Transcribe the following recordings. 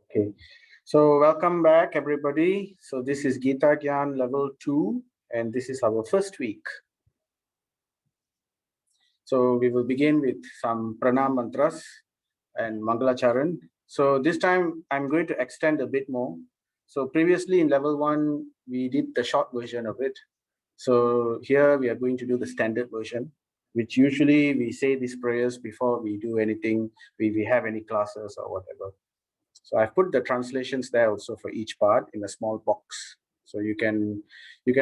Okay, so welcome back, everybody. So this is Gita Gyan level 2, and this is our first week. So we will begin with some pranam mantras and Mangalacharan. So this time I'm going to extend a bit more. So previously in level 1, we did the short version of it. So here we are going to do the standard version, which usually we say these prayers before we do anything, we have any classes or whatever. So I've put the translations there also for each part in a small box. So you can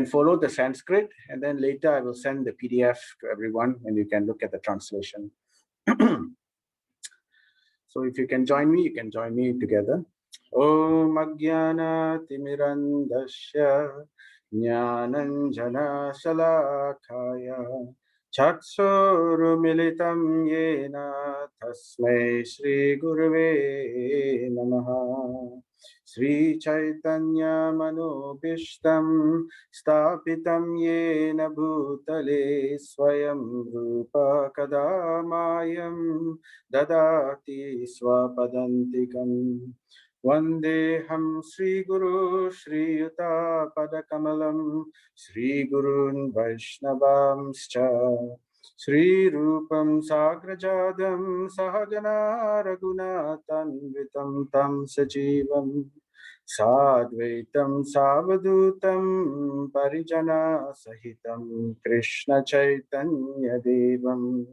follow the Sanskrit, and then later I will send the PDF to everyone and you can look at the translation. So if you can join me, you can join me together. Om Ajnana Timirandasya Jnananjana Shalakaya Chaksuru Yena Tasmai Shri Gurave Namaha Sri Chaitanya Manobishtam Stapitam Yena Bhutale Swayam Rupa Kadamayam Dadati Swapadantikam Vandeham Sri Guru Sri Yuta Padakamalam Sri Gurun Vaishnavamscha Sri Rupam Sagrajadam Sahagana Raghunatanvitam Tam Sajivam Sadvaitam Savadutam Parijana Sahitam Krishna Chaitanya Devam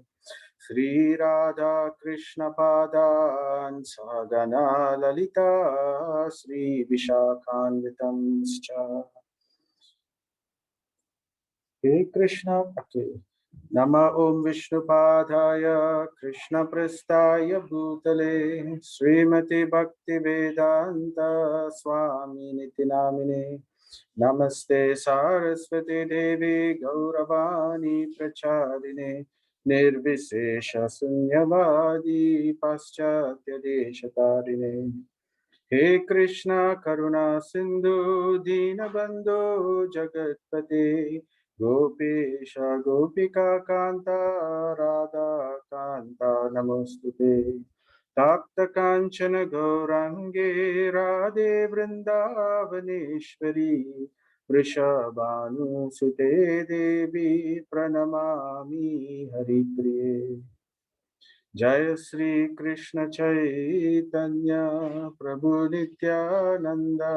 Sri Radha Krishna Padan Sagana Lalita Sri Vishakhanvitam Scha Hey Krishna okay. Nama Om Vishnu Padaya Krishna Prastaya Bhutale Srimati Bhakti Vedanta Swami Niti Namine Namaste Saraswati Devi Gauravani Prachadine Nirvisesha Sunyavadi Paschatya Deshatarine He Krishna Karuna Sindhu Dinabandhu Jagatpate Gopesha Gopika Kanta Radha Kanta Namostute Tapta Kanchana Gaurange Radhe Vrindavaneshwari Vrishabhanu Sute Devi Pranamami Haripriye Jaya Sri Krishna Chaitanya Prabhu Nityananda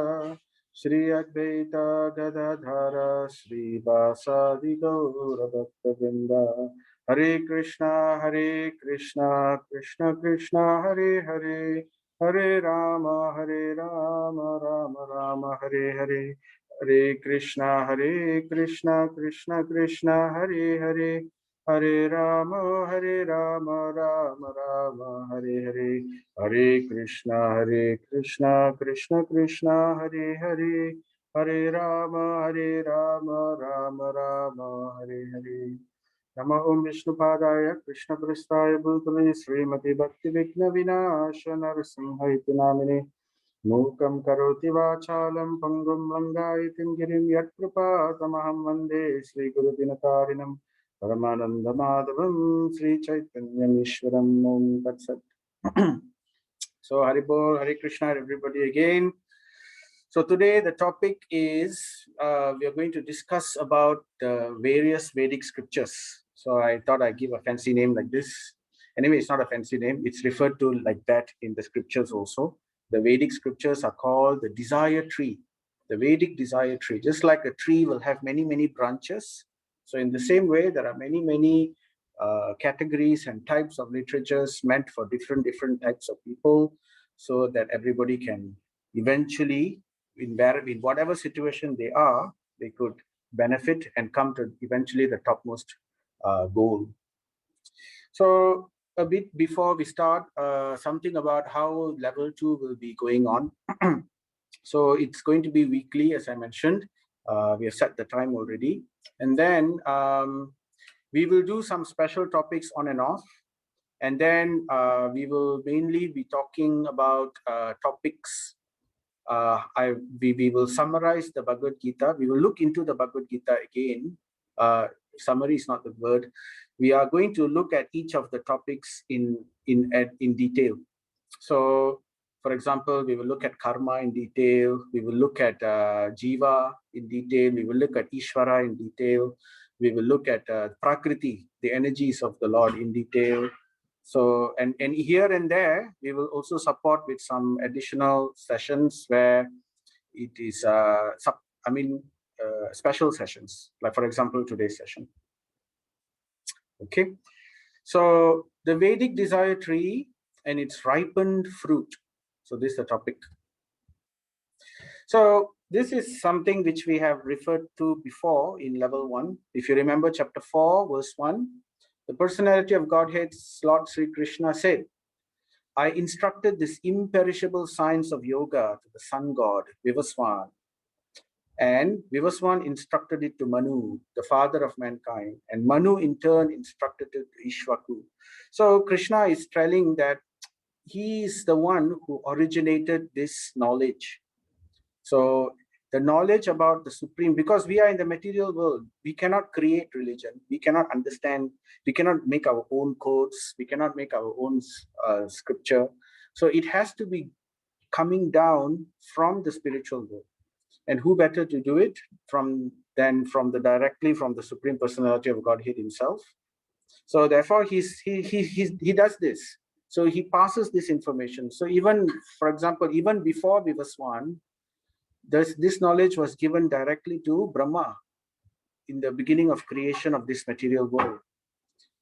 Shri Advaita Gadadhara Shri Vasadi Gaura Bhaktavinda Hare Krishna Krishna Krishna Hare Hare Hare Rama Rama Rama Hare Hare Hare Krishna Krishna Krishna Hare Hare Hare Rama Rama Rama Hare Hare Hare Krishna Krishna Krishna Hare Hare Hare Rama Rama Rama Hare Hare Nama Om Vishnu Padaya Krishna Prastaya Bhutale Srimati Bhakti Vigna Vinashana Nrsimhaiti Namine Mukam Karoti Vachalam Pangum Langayitim Girim Yat Kripa Tamaham Vande Sri Guru Dinatarinam Paramananda Madhavam Sri Chaitanya Mishwaram Om Tat Sat. So Haribol, Hare Krishna, everybody again. So today the topic is we are going to discuss about the various Vedic scriptures. So I thought I'd give a fancy name like this. Anyway, it's not a fancy name. It's referred to like that in the scriptures also. The Vedic scriptures are called the desire tree, the Vedic desire tree. Just like a tree will have many, many branches. So in the same way, there are many, many categories and types of literatures meant for different types of people, so that everybody can eventually, in whatever situation they are, they could benefit and come to eventually the topmost goal. So a bit before we start, something about how level 2 will be going on. So it's going to be weekly, as I mentioned. We have set the time already. And then we will do some special topics on and off. And then we will mainly be talking about topics. We will summarize the Bhagavad Gita. We will look into the Bhagavad Gita again. Summary is not the word. We are going to look at each of the topics in detail. So, For example, we will look at karma in detail. We will look at jiva in detail. We will look at Ishvara in detail. We will look at prakriti, the energies of the Lord in detail. So, and here and there, we will also support with some additional sessions where it is, special sessions, like for example, today's session. Okay. So the Vedic desire tree and its ripened fruit. So this is the topic. So this is something which we have referred to before in level 1. If you remember chapter 4, verse 1, the personality of Godhead, Lord Sri Krishna said, I instructed this imperishable science of yoga to the sun god, Vivaswan. And Vivaswan instructed it to Manu, the father of mankind. And Manu in turn instructed it to Ishwaku. So Krishna is telling that he is the one who originated this knowledge. So the knowledge about the Supreme, because we are in the material world, we cannot create religion. We cannot understand, we cannot make our own codes. We cannot make our own scripture. So it has to be coming down from the spiritual world. And who better to do it directly from the Supreme Personality of Godhead himself. So therefore he does this. So he passes this information. So even, for example, even before Vivaswan, this knowledge was given directly to Brahma in the beginning of creation of this material world.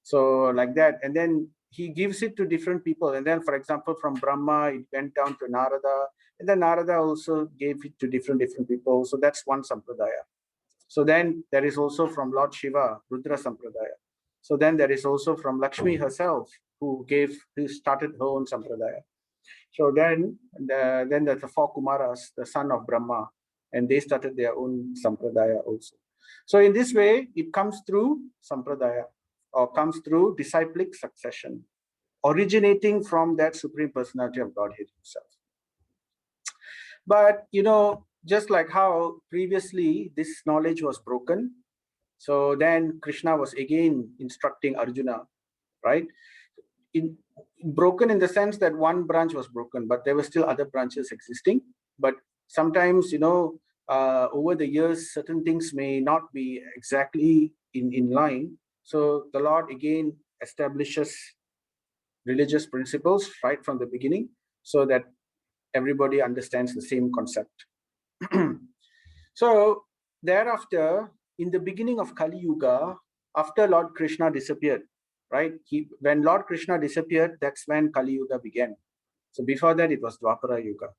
So like that, and then he gives it to different people. And then, for example, from Brahma, it went down to Narada, and then Narada also gave it to different people. So that's one sampradaya. So then there is also from Lord Shiva, Rudra sampradaya. So then there is also from Lakshmi herself, who started her own sampradaya. So then the 4 Kumaras, the son of Brahma, and they started their own sampradaya also. So in this way, it comes through sampradaya, or comes through disciplic succession, originating from that Supreme Personality of Godhead himself. But, just like how previously this knowledge was broken, so then Krishna was again instructing Arjuna, right? Broken in the sense that one branch was broken, but there were still other branches existing. But sometimes, over the years, certain things may not be exactly in line. So the Lord again establishes religious principles right from the beginning, so that everybody understands the same concept. So thereafter, in the beginning of Kali Yuga, after Lord Krishna disappeared, right? When Lord Krishna disappeared, that's when Kali Yuga began. So before that, it was Dwapara Yuga.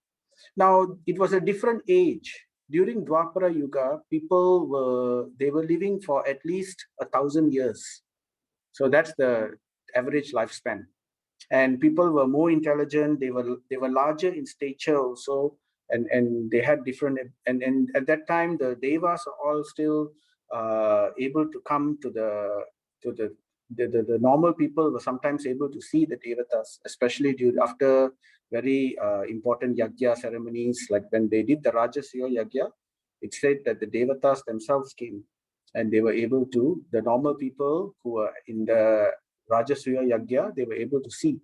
Now, it was a different age. During Dwapara Yuga, people were living for at least 1,000 years. So that's the average lifespan. And people were more intelligent. They were larger in stature also, and they had different. And at that time, the devas are all still able to come to the normal people were sometimes able to see the devatas, especially after very important yagya ceremonies, like when they did the Rajasuya yagya. It said that the devatas themselves came, and they were able to, the normal people who were in the Rajasuya yagya, they were able to see.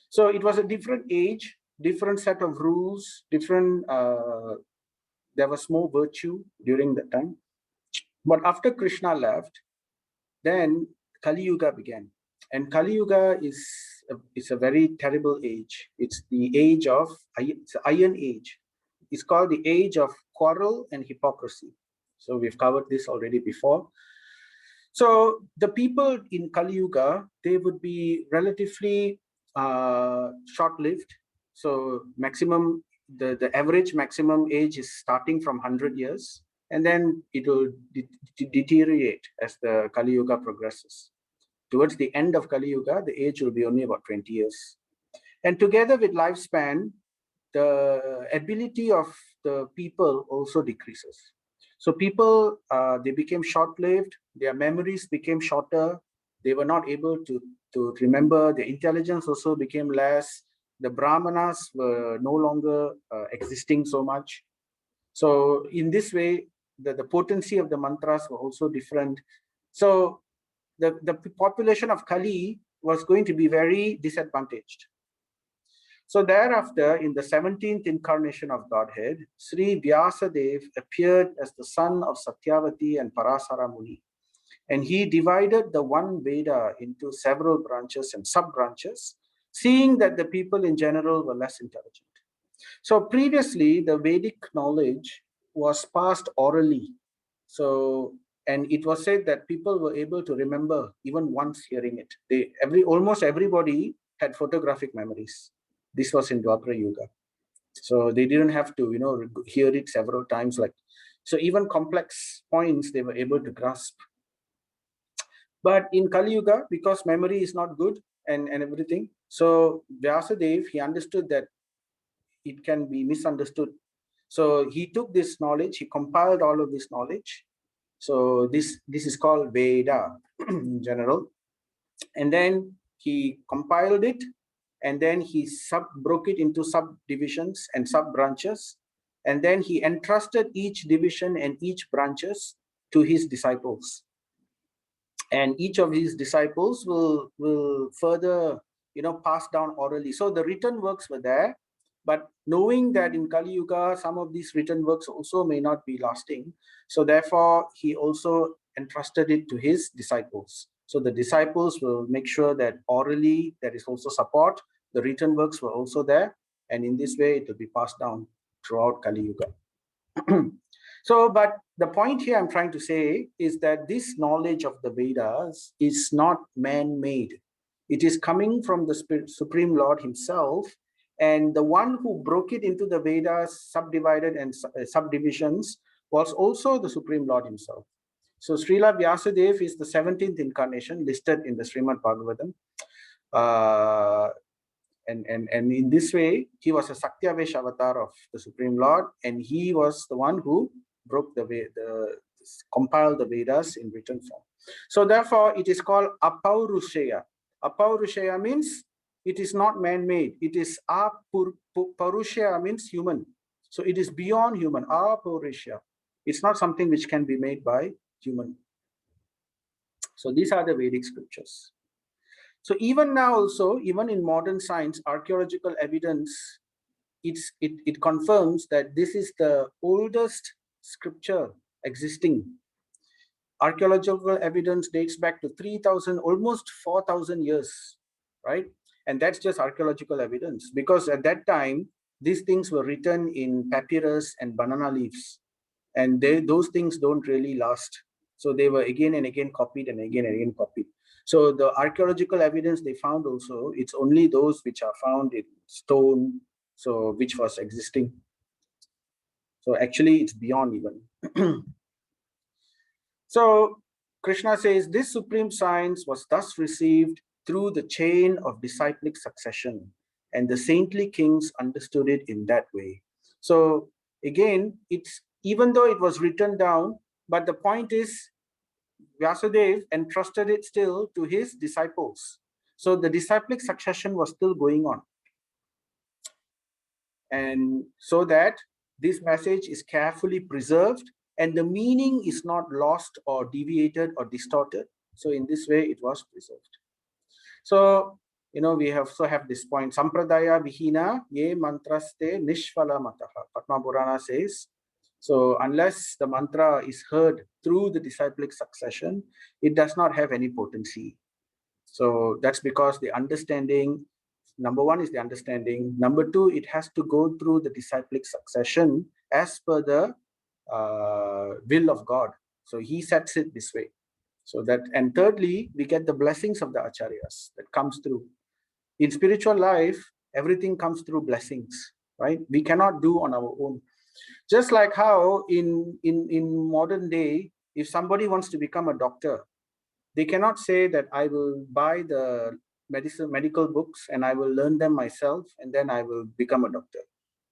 So it was a different age, different set of rules, different, there was more virtue during that time. But after Krishna left, then Kali Yuga began. And Kali Yuga is a very terrible age. It's the age of, it's the Iron Age. It's called the age of quarrel and hypocrisy. So we've covered this already before. So the people in Kali Yuga, they would be relatively short-lived. So maximum, the average maximum age is starting from 100 years, and then it will deteriorate as the Kali Yuga progresses. Towards the end of Kali Yuga, the age will be only about 20 years. And together with lifespan, the ability of the people also decreases. So people, they became short-lived, their memories became shorter, they were not able to remember, their intelligence also became less, the Brahmanas were no longer existing so much. So in this way, the potency of the mantras were also different. So the population of Kali was going to be very disadvantaged. So thereafter, in the 17th incarnation of Godhead, Sri Vyasadev appeared as the son of Satyavati and Parasara Muni. And he divided the one Veda into several branches and sub-branches, seeing that the people in general were less intelligent. So previously, the Vedic knowledge was passed orally. So, and it was said that people were able to remember even once hearing it. Almost everybody had photographic memories. This was in Dwapara Yuga. So they didn't have to, hear it several times. So even complex points they were able to grasp. But in Kali Yuga, because memory is not good and everything, so Vyasadev, he understood that it can be misunderstood. So he took this knowledge, he compiled all of this knowledge. So this is called Veda in general. And then he compiled it, and then he broke it into subdivisions and sub branches. And then he entrusted each division and each branches to his disciples. And each of his disciples will further pass down orally. So the written works were there, but knowing that in Kali Yuga some of these written works also may not be lasting, so therefore he also entrusted it to his disciples. So the disciples will make sure that orally there is also support, the written works were also there, and in this way it will be passed down throughout Kali Yuga. So, but the point here I'm trying to say is that this knowledge of the Vedas is not man-made. It is coming from the Supreme Lord himself, and the one who broke it into the Vedas, subdivided and subdivisions, was also the Supreme Lord himself. So Srila Vyasadev is the 17th incarnation listed in the Srimad Bhagavatam. And in this way, he was a Sakyavesh avatar of the Supreme Lord, and he was the one who broke compiled the Vedas in written form. So therefore, it is called Apaurushaya. Apaurushaya means it is not man-made. It is Parushaya means human. So it is beyond human. Apaurushaya. It's not something which can be made by human. So these are the Vedic scriptures. So even now also, even in modern science, archaeological evidence, it confirms that this is the oldest scripture existing. Archaeological evidence dates back to 3,000, almost 4,000 years, right? And that's just archaeological evidence, because at that time, these things were written in papyrus and banana leaves, and those things don't really last. So they were again and again copied and again copied. So the archaeological evidence they found also, it's only those which are found in stone, so which was existing. So actually it's beyond even. So Krishna says, this supreme science was thus received through the chain of disciplic succession, and the saintly kings understood it in that way. So again, it's even though it was written down, but the point is Vyasadeva entrusted it still to his disciples. So the disciplic succession was still going on. And so that this message is carefully preserved and the meaning is not lost or deviated or distorted. So in this way, it was preserved. So, we also have this point, Sampradaya Vihina Ye Mantraste Nishphala Mataha. Padma Purana says, so unless the mantra is heard through the disciplic succession, it does not have any potency. So that's because the understanding, number one is the understanding. Number two, it has to go through the disciplic succession as per the will of God. So he sets it this way. So that, and thirdly, we get the blessings of the acharyas that comes through. In spiritual life, everything comes through blessings, right? We cannot do on our own. Just like how in modern day, if somebody wants to become a doctor, they cannot say that I will buy the medical books and I will learn them myself and then I will become a doctor.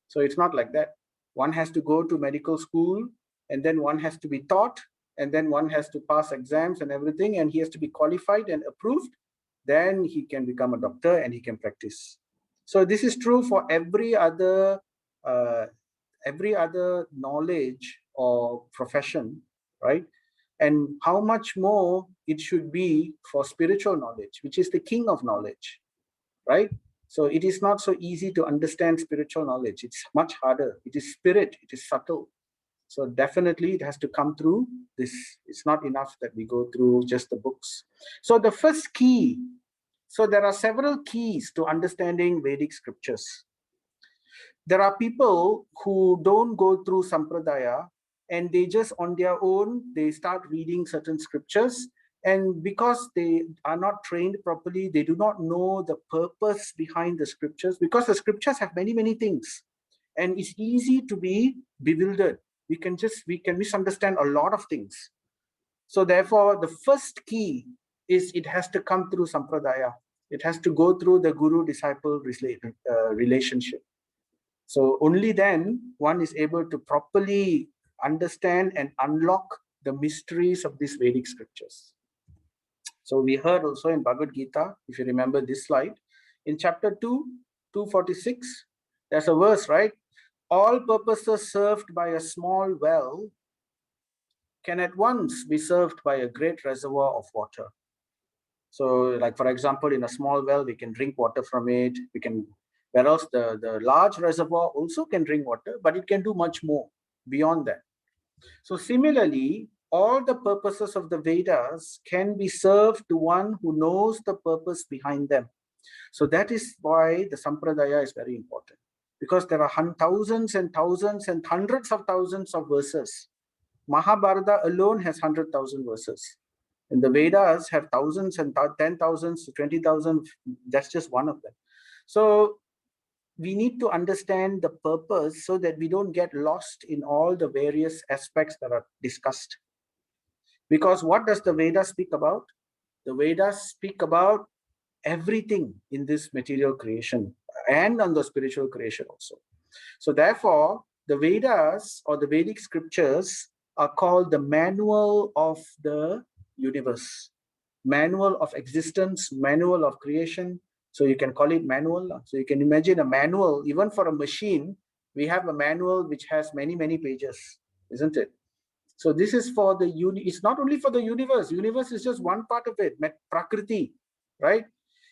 So it's not like that. One has to go to medical school and then one has to be taught and then one has to pass exams and everything, and he has to be qualified and approved. Then he can become a doctor and he can practice. So this is true for every other knowledge or profession, right? And how much more it should be for spiritual knowledge, which is the king of knowledge, right? So it is not so easy to understand spiritual knowledge. It's much harder. It is spirit, it is subtle. So definitely it has to come through this. It's not enough that we go through just the books. So the first key, so there are several keys to understanding Vedic scriptures. There are people who don't go through Sampradaya and they just on their own, they start reading certain scriptures. And because they are not trained properly, they do not know the purpose behind the scriptures, because the scriptures have many, many things. And it's easy to be bewildered. We can misunderstand a lot of things. So therefore, the first key is it has to come through Sampradaya. It has to go through the guru-disciple relationship. So only then one is able to properly understand and unlock the mysteries of these Vedic scriptures. So we heard also in Bhagavad Gita, if you remember this slide, in chapter 2, 246, there's a verse, right? All purposes served by a small well can at once be served by a great reservoir of water. So like, for example, in a small well, we can drink water from it. We can, whereas the large reservoir also can drink water, but it can do much more beyond that. So similarly, all the purposes of the Vedas can be served to one who knows the purpose behind them. So that is why the Sampradaya is very important, because there are thousands and thousands and hundreds of thousands of verses. Mahabharata alone has 100,000 verses. And the Vedas have thousands and 10,000, 20,000. That's just one of them. So we need to understand the purpose so that we don't get lost in all the various aspects that are discussed. Because what does the Vedas speak about? The Vedas speak about everything in this material creation and on the spiritual creation also. So therefore, the Vedas or the Vedic scriptures are called the manual of the universe, manual of existence, manual of creation. So you can call it manual. So you can imagine a manual, even for a machine, we have a manual which has many, many pages, isn't it? So this is for the it's not only for the universe. Universe is just one part of it, Prakriti, right?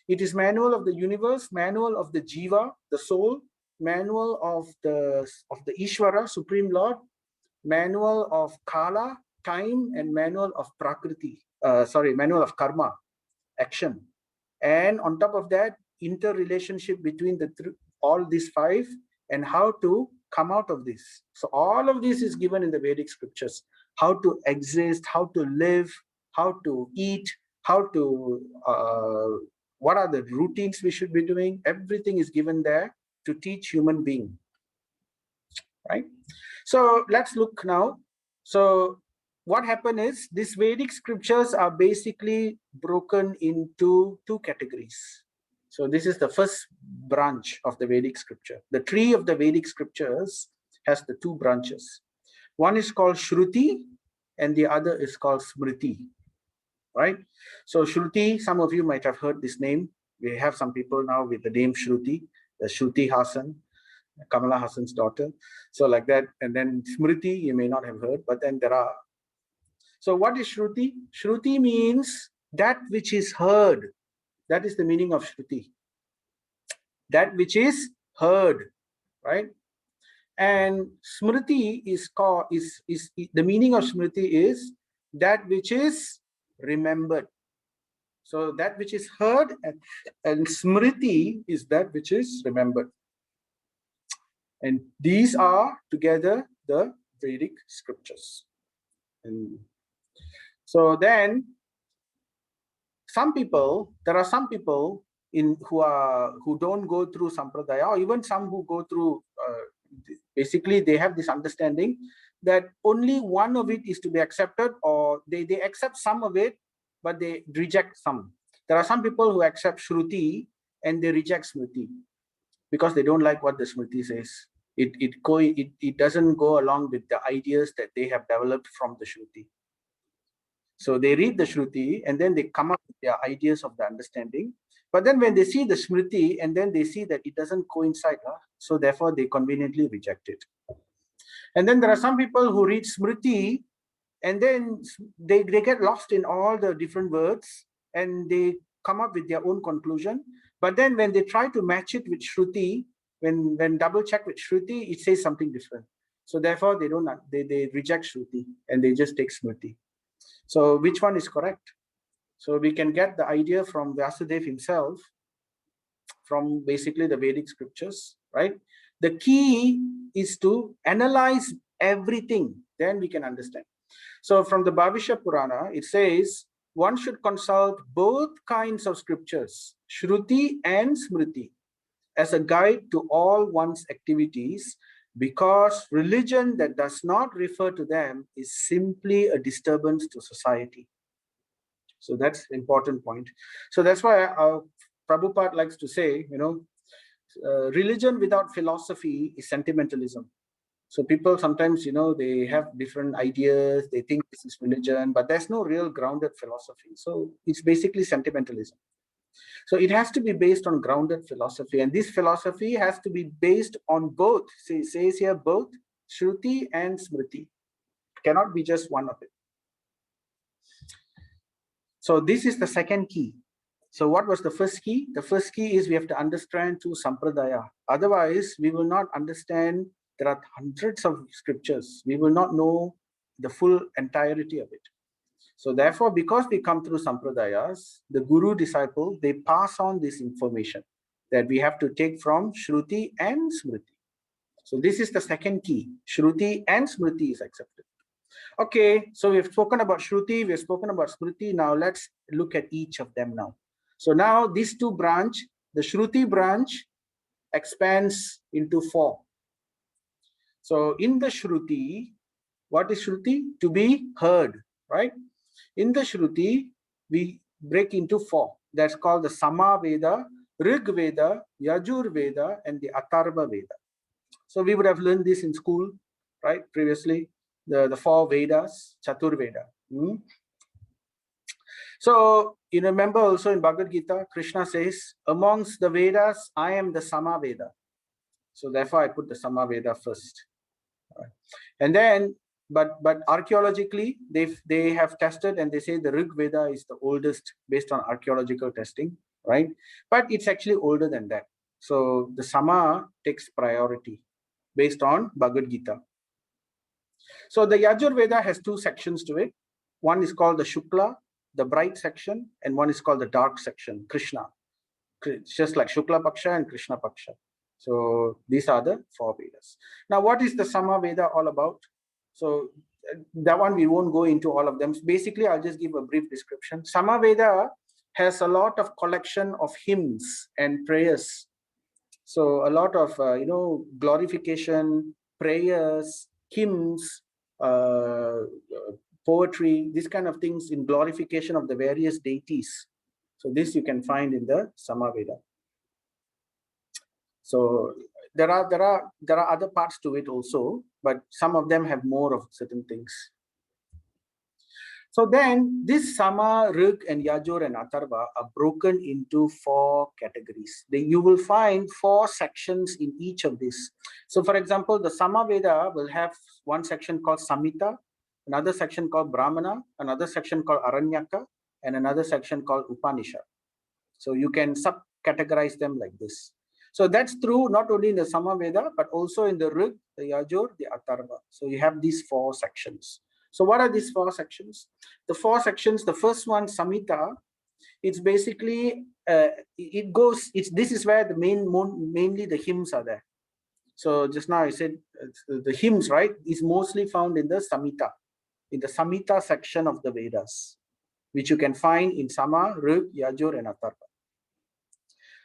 It is manual of the universe, manual of the Jiva, the soul, manual of the Ishvara, Supreme Lord, manual of Kala, time, and manual of Prakriti. Manual of Karma, action. And on top of that, interrelationship between all these five and how to come out of this. So all of this is given in the Vedic scriptures. How to exist, how to live, how to eat, how to, what are the routines we should be doing. Everything is given there to teach human being, right? So let's look now. So what happened is these Vedic scriptures are basically broken into two categories. So this is the first branch of the Vedic scripture. The tree of the Vedic scriptures has the two branches. One is called Shruti and the other is called Smriti, right? So Shruti, some of you might have heard this name. We have some people now with the name Shruti, the Shruti Hassan, Kamala Hassan's daughter. So like that. And then Smriti, you may not have heard, but then there are. So what is Shruti? Shruti means that which is heard. That is the meaning of Shruti. That which is heard, right? And Smriti is the meaning of Smriti is that which is remembered. So that which is heard and Smriti is that which is remembered. And these are together the Vedic scriptures. And so then there are some people who don't go through Sampradaya, or even some who go through, basically they have this understanding that only one of it is to be accepted, or they accept some of it, but they reject some. There are some people who accept Shruti and they reject Smriti because they don't like what the Smriti says. It doesn't go along with the ideas that they have developed from the Shruti. So they read the Shruti and then they come up with their ideas of the understanding. But then when they see the Smriti and then they see that it doesn't coincide, so therefore they conveniently reject it. And then there are some people who read Smriti and then they get lost in all the different words and they come up with their own conclusion. But then when they try to match it with Shruti, when double check with Shruti, it says something different. So therefore, they reject Shruti and they just take Smriti. So which one is correct? So we can get the idea from Vasudev himself, from basically the Vedic scriptures, right? The key is to analyze everything, then we can understand. So from the Bhavishya Purana, it says one should consult both kinds of scriptures, Shruti and Smriti, as a guide to all one's activities, because religion that does not refer to them is simply a disturbance to society. So that's an important point. So that's why Prabhupada likes to say, religion without philosophy is sentimentalism. So people sometimes, they have different ideas, they think this is religion, but there's no real grounded philosophy. So it's basically sentimentalism. So it has to be based on grounded philosophy, and this philosophy has to be based on both. See, it says here both Shruti and Smriti. It cannot be just one of it. So this is the second key. So what was the first key? The first key is we have to understand through Sampradaya. Otherwise, we will not understand. There are hundreds of scriptures. We will not know the full entirety of it. So therefore, because we come through Sampradayas, the Guru disciple, they pass on this information that we have to take from Shruti and Smriti. So this is the second key. Shruti and Smriti is accepted. Okay, so we've spoken about Shruti, we've spoken about Smriti. Now let's look at each of them now. So now these two branch, the Shruti branch expands into 4. So in the Shruti, what is Shruti? To be heard, right? In the Shruti, we break into 4. That's called the Sama Veda, Rig Veda, Yajur Veda, and the Atharva Veda. So we would have learned this in school, right? Previously, the 4 Vedas, Chatur Veda. So you remember also in Bhagavad Gita, Krishna says, amongst the Vedas, I am the Sama Veda. So therefore, I put the Sama Veda first. Right. And then, but archaeologically, they have tested and they say the Rig Veda is the oldest based on archaeological testing, right? But it's actually older than that. So the Sama takes priority based on Bhagavad Gita. So the Yajur Veda has 2 sections to it. One is called the Shukla, the bright section, and one is called the dark section, Krishna. It's just like Shukla Paksha and Krishna Paksha. So these are the 4 Vedas. Now, what is the Sama Veda all about? So that one we won't go into all of them. Basically, I'll just give a brief description. Sama Veda has a lot of collection of hymns and prayers. So a lot of glorification, prayers, hymns, poetry, these kind of things in glorification of the various deities. So this you can find in the Sama Veda. So there are other parts to it also, but some of them have more of certain things. So then this Sama, Rig, and Yajur and Atharva are broken into 4 categories. You will find 4 sections in each of these. So for example, the Sama Veda will have one section called Samhita, another section called Brahmana, another section called Aranyaka, and another section called Upanishad. So you can sub-categorize them like this. So that's true not only in the Sama Veda, but also in the Rig, the Yajur, the Atharva. So you have these 4 sections. So what are these 4 sections? The 4 sections, the first one, Samhita, it's basically, this is where mainly the hymns are there. So just now I said the hymns, right, is mostly found in the Samhita, in the Samhita section of the Vedas, which you can find in Sama, Rig, Yajur, and Atharva.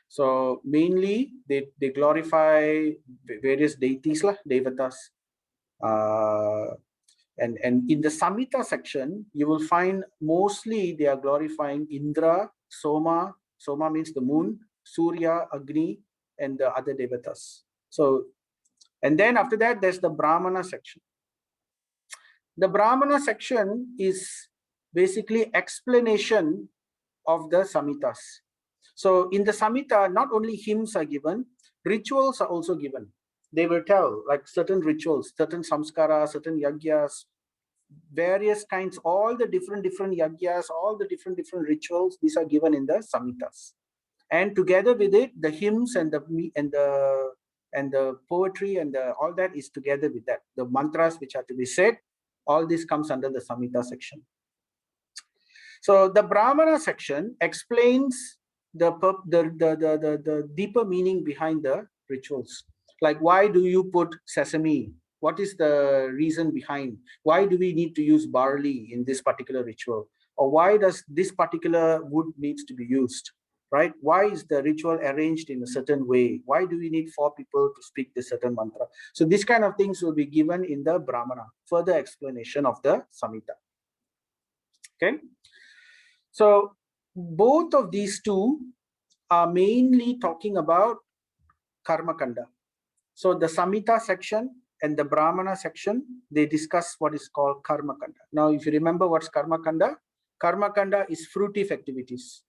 So mainly they glorify various deities, devatas. And in the Samhita section, you will find mostly they are glorifying Indra, Soma. Soma means the moon, Surya, Agni, and the other devatas. So, and then after that, there's the Brahmana section. The Brahmana section is basically explanation of the Samhitas. So in the Samhita, not only hymns are given, rituals are also given. They will tell like certain rituals, certain samskaras, certain yagyas, various kinds, all the different yagyas, all the different rituals, these are given in the Samhitas. And together with it, the hymns and the poetry and all that is together with that. The mantras which are to be said, all this comes under the Samhita section. So the Brahmana section explains the deeper meaning behind the rituals. Like, why do you put sesame? What is the reason behind? Why do we need to use barley in this particular ritual? Or why does this particular wood needs to be used? Right? Why is the ritual arranged in a certain way? Why do we need 4 people to speak this certain mantra? So these kind of things will be given in the Brahmana, further explanation of the Samhita. Okay. So both of these two are mainly talking about Karma Kanda. So the Samhita section and the Brahmana section, they discuss what is called Karma Kanda. Now, if you remember what's Karma Kanda is fruitive activities.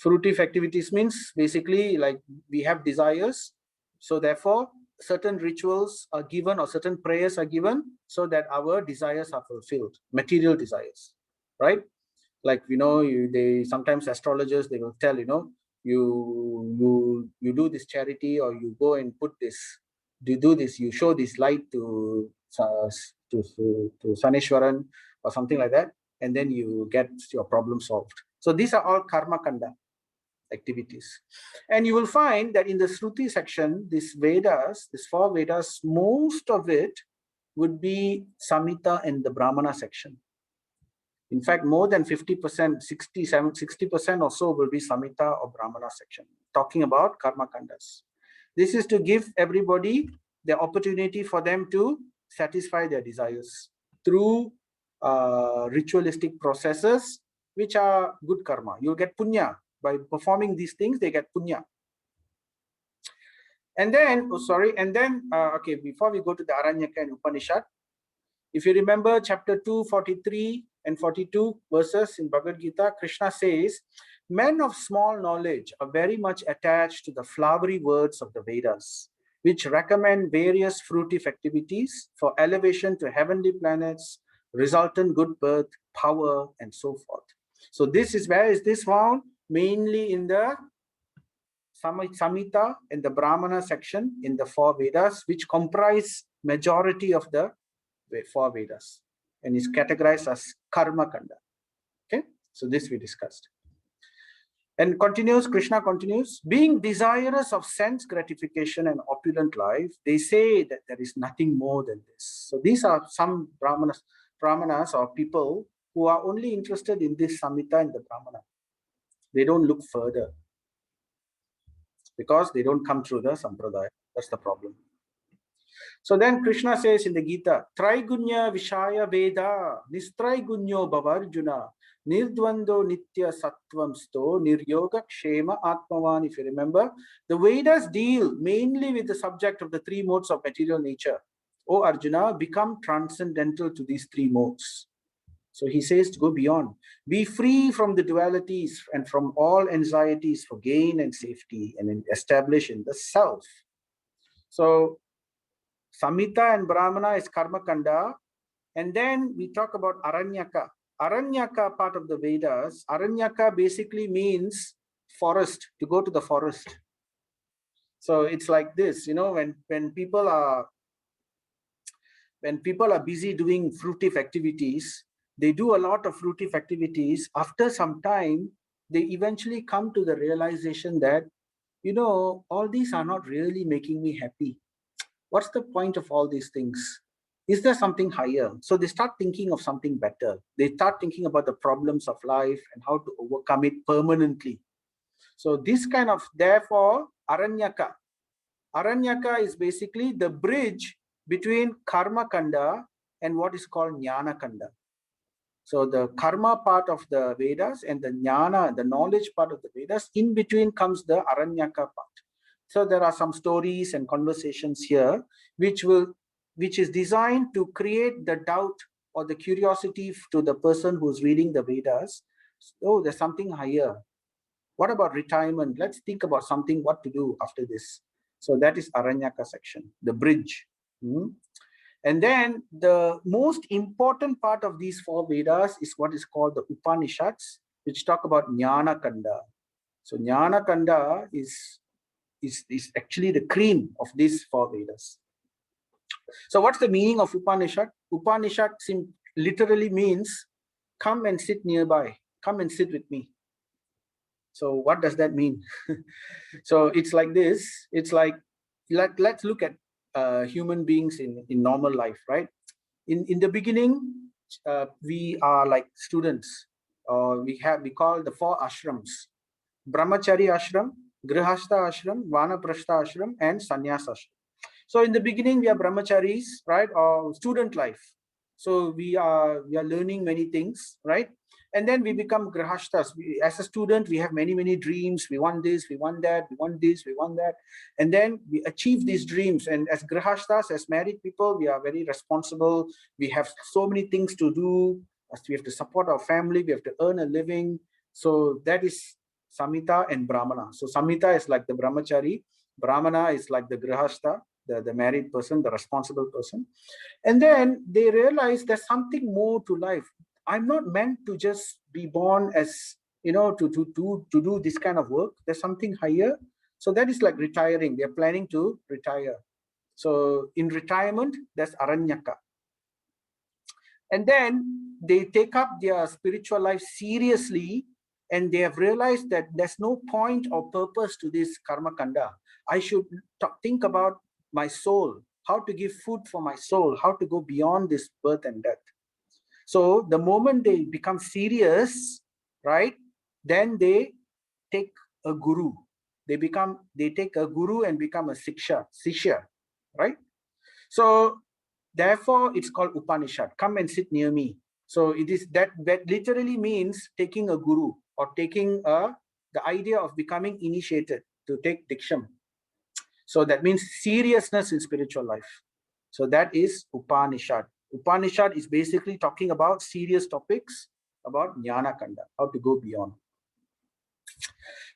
Fruitive activities means basically like we have desires. So therefore, certain rituals are given or certain prayers are given so that our desires are fulfilled, material desires, right? Like, they sometimes astrologers, they will tell, you do this charity, or you go and put this, you do this, you show this light to Saneshwaran or something like that, and then you get your problem solved. So these are all karma kanda activities. And you will find that in the Shruti section, these 4 Vedas, most of it would be Samhita and the Brahmana section. In fact, more than 50%, 60% or so will be Samhita or Brahmana section, talking about karma kandas. This is to give everybody the opportunity for them to satisfy their desires through ritualistic processes, which are good karma. You'll get punya. By performing these things, they get punya. And then, okay, before we go to the Aranyaka and Upanishad, if you remember chapter 243 and 42 verses in Bhagavad Gita, Krishna says, men of small knowledge are very much attached to the flowery words of the Vedas, which recommend various fruitive activities for elevation to heavenly planets, resultant good birth, power, and so forth. So this is, where is this found? Mainly in the Samhita and the Brahmana section in the 4 Vedas, which comprise majority of the 4 Vedas, and is categorized as Karma Kanda. Okay, so this we discussed. And Krishna continues, being desirous of sense gratification and opulent life, they say that there is nothing more than this. So these are some Brahmanas or people who are only interested in this Samhita and the Brahmana. They don't look further because they don't come through the Sampradaya. That's the problem. So then Krishna says in the Gita, Traigunya Vishaya Veda, Nistraigunyo Bhavarjuna, Nirdvando Nitya Sattvam Sto, Niryoga Kshema Atmavan. If you remember, the Vedas deal mainly with the subject of the 3 modes of material nature. O Arjuna, become transcendental to these 3 modes. So he says to go beyond. Be free from the dualities and from all anxieties for gain and safety, and establish in the self. So Samhita and Brahmana is Karma Kanda. And then we talk about Aranyaka. Aranyaka part of the Vedas. Aranyaka basically means forest, to go to the forest. So it's like this, when people are busy doing fruitive activities, they do a lot of fruitive activities. After some time, they eventually come to the realization that, all these are not really making me happy. What's the point of all these things? Is there something higher? So they start thinking of something better. They start thinking about the problems of life and how to overcome it permanently. So this kind of, therefore, Aranyaka. Aranyaka is basically the bridge between Karma Kanda and what is called Jnana Kanda. So the karma part of the Vedas and the Jnana, the knowledge part of the Vedas, in between comes the Aranyaka part. So there are some stories and conversations here, which is designed to create the doubt or the curiosity to the person who's reading the Vedas. Oh, there's something higher. What about retirement? Let's think about something, what to do after this. So that is Aranyaka section, the bridge. And then the most important part of these 4 Vedas is what is called the Upanishads, which talk about Jnana Kanda. So Jnana Kanda is actually the cream of these 4 Vedas. So what's the meaning of Upanishad? Upanishad literally means come and sit nearby, come and sit with me. So what does that mean? So it's like this. It's like let's look at human beings in normal life, right? In the beginning, we are like students. We call the 4 ashrams: Brahmachari ashram, Grihastha ashram, Vanaprastha ashram, and Sannyas ashram. So in the beginning, we are brahmacharis, right, or student life. So we are learning many things, right? And then we become grihasthas. As a student, we have many dreams. We want this, we want that, we want this, we want that, and then we achieve these dreams. And as grihasthas, as married people, we are very responsible. We have so many things to do. As we have to support our family, we have to earn a living. So that is Samhita and Brahmana. So Samhita is like the brahmachari, Brahmana is like the grihastha, the married person, the responsible person. And then they realize there's something more to life. I'm not meant to just be born as, to do this kind of work. There's something higher. So that is like retiring. They're planning to retire. So in retirement, there's Aranyaka. And then they take up their spiritual life seriously, and they have realized that there's no point or purpose to this karma kanda. I should think about my soul, how to give food for my soul, how to go beyond this birth and death. So the moment they become serious, right, then they take a guru. They take a guru and become a sishya, right? So therefore, it's called Upanishad. Come and sit near me. So it is that literally means taking a guru, or taking the idea of becoming initiated, to take diksham. So that means seriousness in spiritual life. So that is Upanishad. Upanishad is basically talking about serious topics about Jnana Kanda, how to go beyond.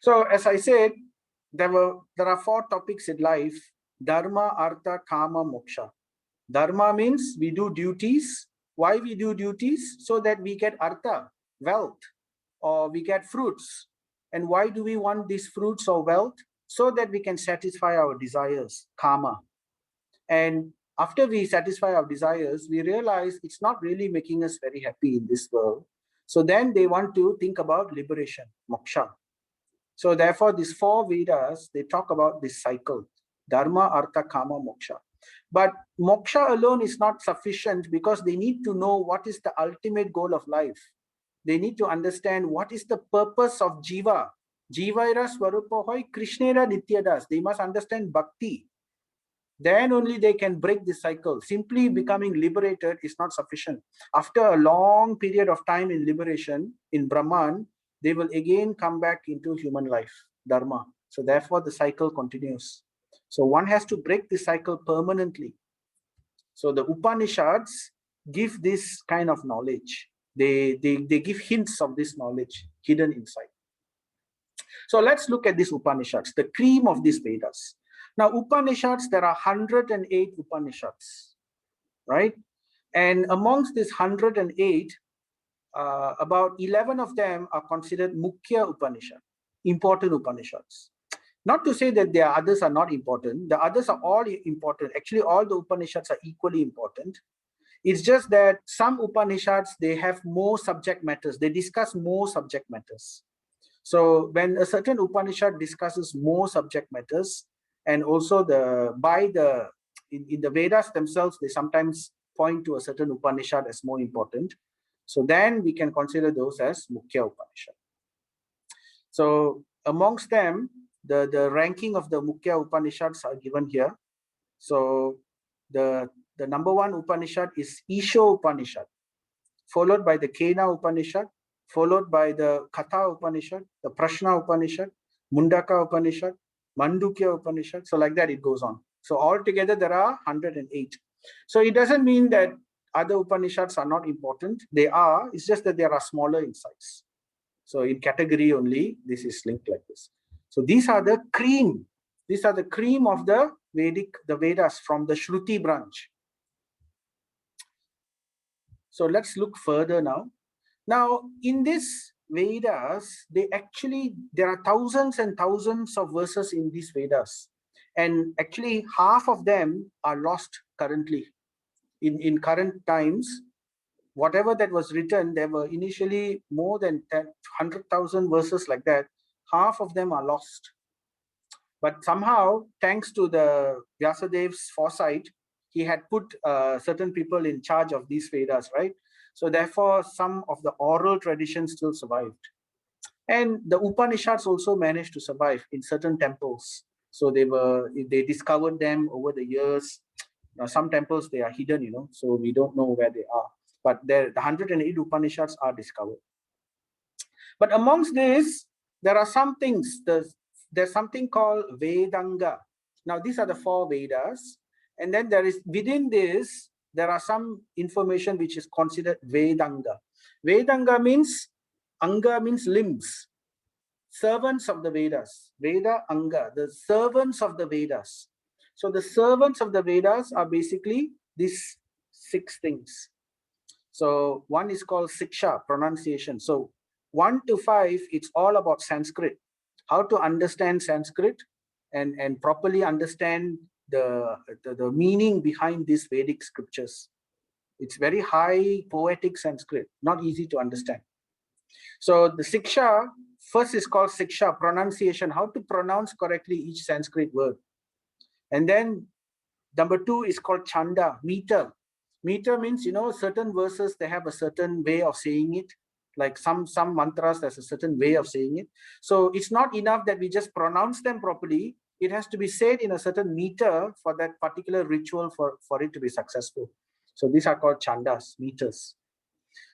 So as I said, there are 4 topics in life: Dharma, Artha, Kama, Moksha. Dharma means we do duties. Why we do duties? So that we get artha, wealth, or we get fruits. And why do we want these fruits or wealth? So that we can satisfy our desires, kama. And after we satisfy our desires, we realize it's not really making us very happy in this world. So then they want to think about liberation, moksha. So therefore, these 4 Vedas, they talk about this cycle: Dharma, Artha, Kama, Moksha. But moksha alone is not sufficient, because they need to know what is the ultimate goal of life. They need to understand what is the purpose of jiva. Jivaira swarupa hoy krishnera nityadas. They must understand bhakti. Then only they can break this cycle. Simply becoming liberated is not sufficient. After a long period of time in liberation, in Brahman, they will again come back into human life, dharma. So therefore, the cycle continues. So one has to break this cycle permanently. So the Upanishads give this kind of knowledge. They give hints of this knowledge hidden inside. So let's look at these Upanishads, the cream of these Vedas. Now, Upanishads, there are 108 Upanishads, right? And amongst these 108, about 11 of them are considered Mukhya Upanishad, important Upanishads. Not to say that the others are not important. The others are all important. Actually, all the Upanishads are equally important. It's just that some Upanishads, they have more subject matters. They discuss more subject matters. So when a certain Upanishad discusses more subject matters, and also in the Vedas themselves, they sometimes point to a certain Upanishad as more important. So then we can consider those as Mukhya Upanishad. So amongst them, the ranking of the Mukhya Upanishads are given here. So the number 1 Upanishad is Isho Upanishad, followed by the Kena Upanishad, followed by the Katha Upanishad, the Prashna Upanishad, Mundaka Upanishad, Mandukya Upanishad. So like that it goes on. So altogether there are 108. So it doesn't mean that other Upanishads are not important. They are. It's just that there are smaller in size. So in category only, this is linked like this. So these are the cream. These are the cream of the Vedas from the Shruti branch. So let's look further now. Now, in this Vedas, there are thousands and thousands of verses in these Vedas. And actually, half of them are lost currently. In current times, whatever that was written, there were initially more than 100,000 verses like that. Half of them are lost. But somehow, thanks to the Vyasadev's foresight, he had put certain people in charge of these Vedas, right? So therefore, some of the oral traditions still survived. And the Upanishads also managed to survive in certain temples. So they discovered them over the years. Now, some temples, they are hidden, so we don't know where they are. But the 108 Upanishads are discovered. But amongst this, there are some things. There's something called Vedanga. Now, these are the 4 Vedas. And then within this, there are some information which is considered Vedanga. Vedanga means, Anga means limbs. Servants of the Vedas. Veda Anga, the servants of the Vedas. So the servants of the Vedas are basically these 6 things. So one is called Siksha, pronunciation. So 1 to 5, it's all about Sanskrit. How to understand Sanskrit and properly understand the meaning behind these Vedic scriptures. It's very high poetic Sanskrit, not easy to understand. So the Siksha, first is called Siksha, pronunciation, how to pronounce correctly each Sanskrit word. And then number 2 is called Chanda, meter. Meter means, certain verses, they have a certain way of saying it. Like some mantras, there's a certain way of saying it. So it's not enough that we just pronounce them properly. It has to be said in a certain meter for that particular ritual for it to be successful. So these are called chandas, meters.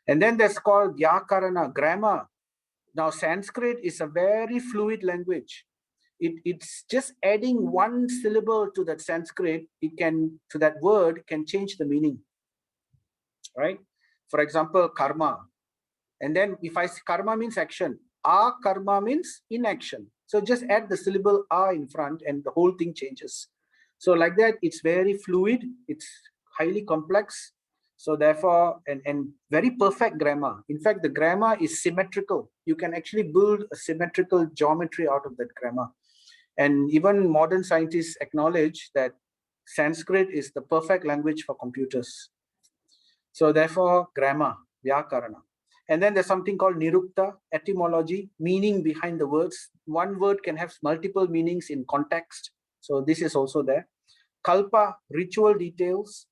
And then there's called Vyakarana, grammar. Now, Sanskrit is a very fluid language. It's just adding one syllable to that Sanskrit, to that word can change the meaning, right? For example, karma. And then if I say karma means action, karma means inaction. So just add the syllable in front and the whole thing changes. So like that, it's very fluid. It's highly complex. So therefore, and very perfect grammar. In fact, the grammar is symmetrical. You can actually build a symmetrical geometry out of that grammar. And even modern scientists acknowledge that Sanskrit is the perfect language for computers. So therefore, grammar, Vyakarana. And then there's something called Nirukta, etymology, meaning behind the words. One word can have multiple meanings in context. So this is also there. Kalpa, ritual details.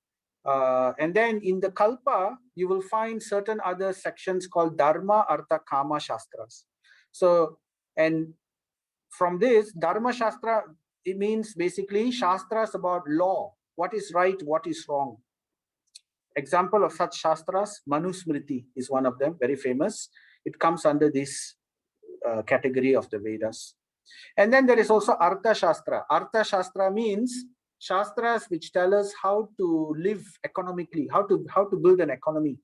And then in the Kalpa, you will find certain other sections called Dharma, Artha, Kama Shastras. So, and from this, Dharma Shastra, it means basically Shastras about law, what is right, what is wrong. Example of such Shastras, Manusmriti is one of them, very famous. It comes under this category of the Vedas. And then there is also Artha Shastra. Artha Shastra means Shastras which tell us how to live economically, how to build an economy.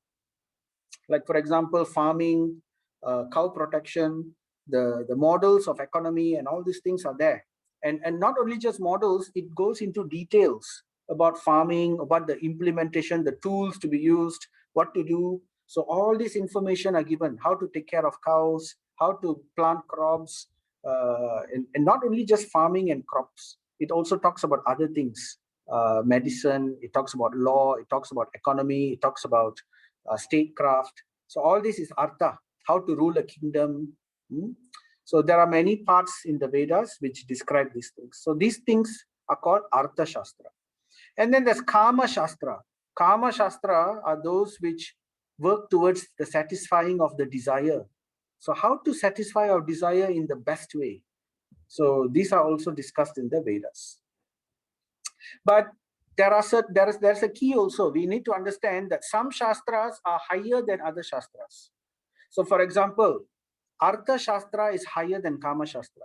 Like, for example, farming, cow protection, the models of economy and all these things are there. And not only just models, it goes into details about farming, about the implementation, the tools to be used, what to do. So all this information are given, how to take care of cows, how to plant crops, and not only just farming and crops. It also talks about other things, medicine, it talks about law, it talks about economy, it talks about statecraft. So all this is Artha, how to rule a kingdom. So there are many parts in the Vedas which describe these things. So these things are called Artha Shastra. And then there's Kama Shastra. Kama Shastra are those which work towards the satisfying of the desire. So how to satisfy our desire in the best way. So these are also discussed in the Vedas. But there's a key also. We need to understand that some Shastras are higher than other Shastras. So for example, Artha Shastra is higher than Kama Shastra.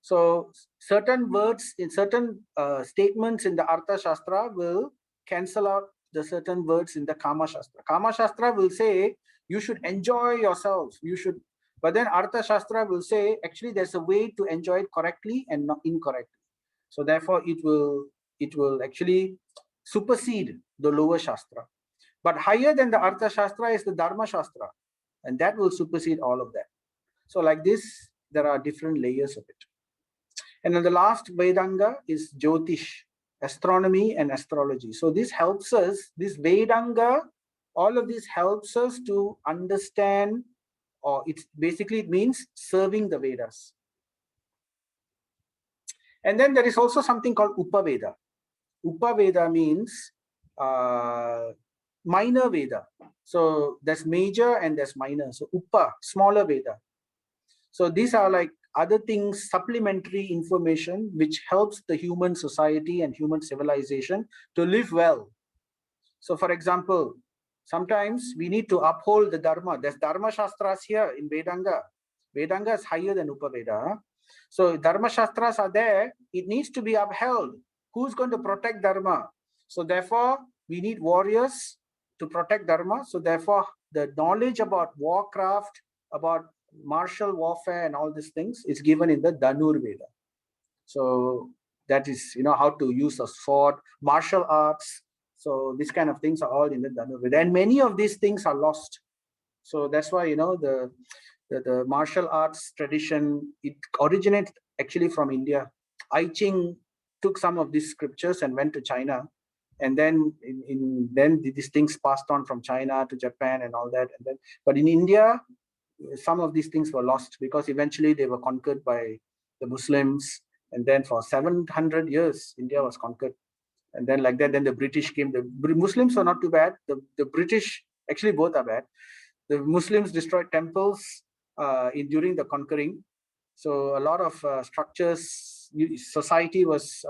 So certain words in certain statements in the Artha Shastra will cancel out the certain words in the Kama Shastra. Kama Shastra will say you should enjoy yourself. But then Artha Shastra will say actually there's a way to enjoy it correctly and not incorrectly. So therefore it will actually supersede the lower Shastra. But higher than the Artha Shastra is the Dharma Shastra, and that will supersede all of that. So like this, there are different layers of it. And then the last Vedanga is Jyotish, astronomy and astrology. So this helps us, this Vedanga, all of this helps us to understand, or it's basically, it means serving the Vedas. And then there is also something called Upaveda. Upaveda means minor Veda. So there's major and there's minor. So Upa, smaller Veda. So these are like other things, supplementary information, which helps the human society and human civilization to live well. So for example, sometimes we need to uphold the Dharma. There's Dharma Shastras here in Vedanga. Vedanga is higher than Upaveda. So Dharma Shastras are there. It needs to be upheld. Who's going to protect Dharma? So therefore, we need warriors to protect Dharma. So therefore, the knowledge about warcraft, about martial warfare and all these things is given in the Dhanur Veda. So that is, how to use a sword, martial arts. So these kind of things are all in the Dhanur Veda. And many of these things are lost. So that's why, the martial arts tradition, it originates actually from India. I Ching took some of these scriptures and went to China. And then then these things passed on from China to Japan and all that. But in India, some of these things were lost because eventually they were conquered by the Muslims. And then for 700 years, India was conquered. And then like that, then the British came. The Muslims were not too bad. The British, actually both are bad. The Muslims destroyed temples during the conquering. So a lot of structures, society was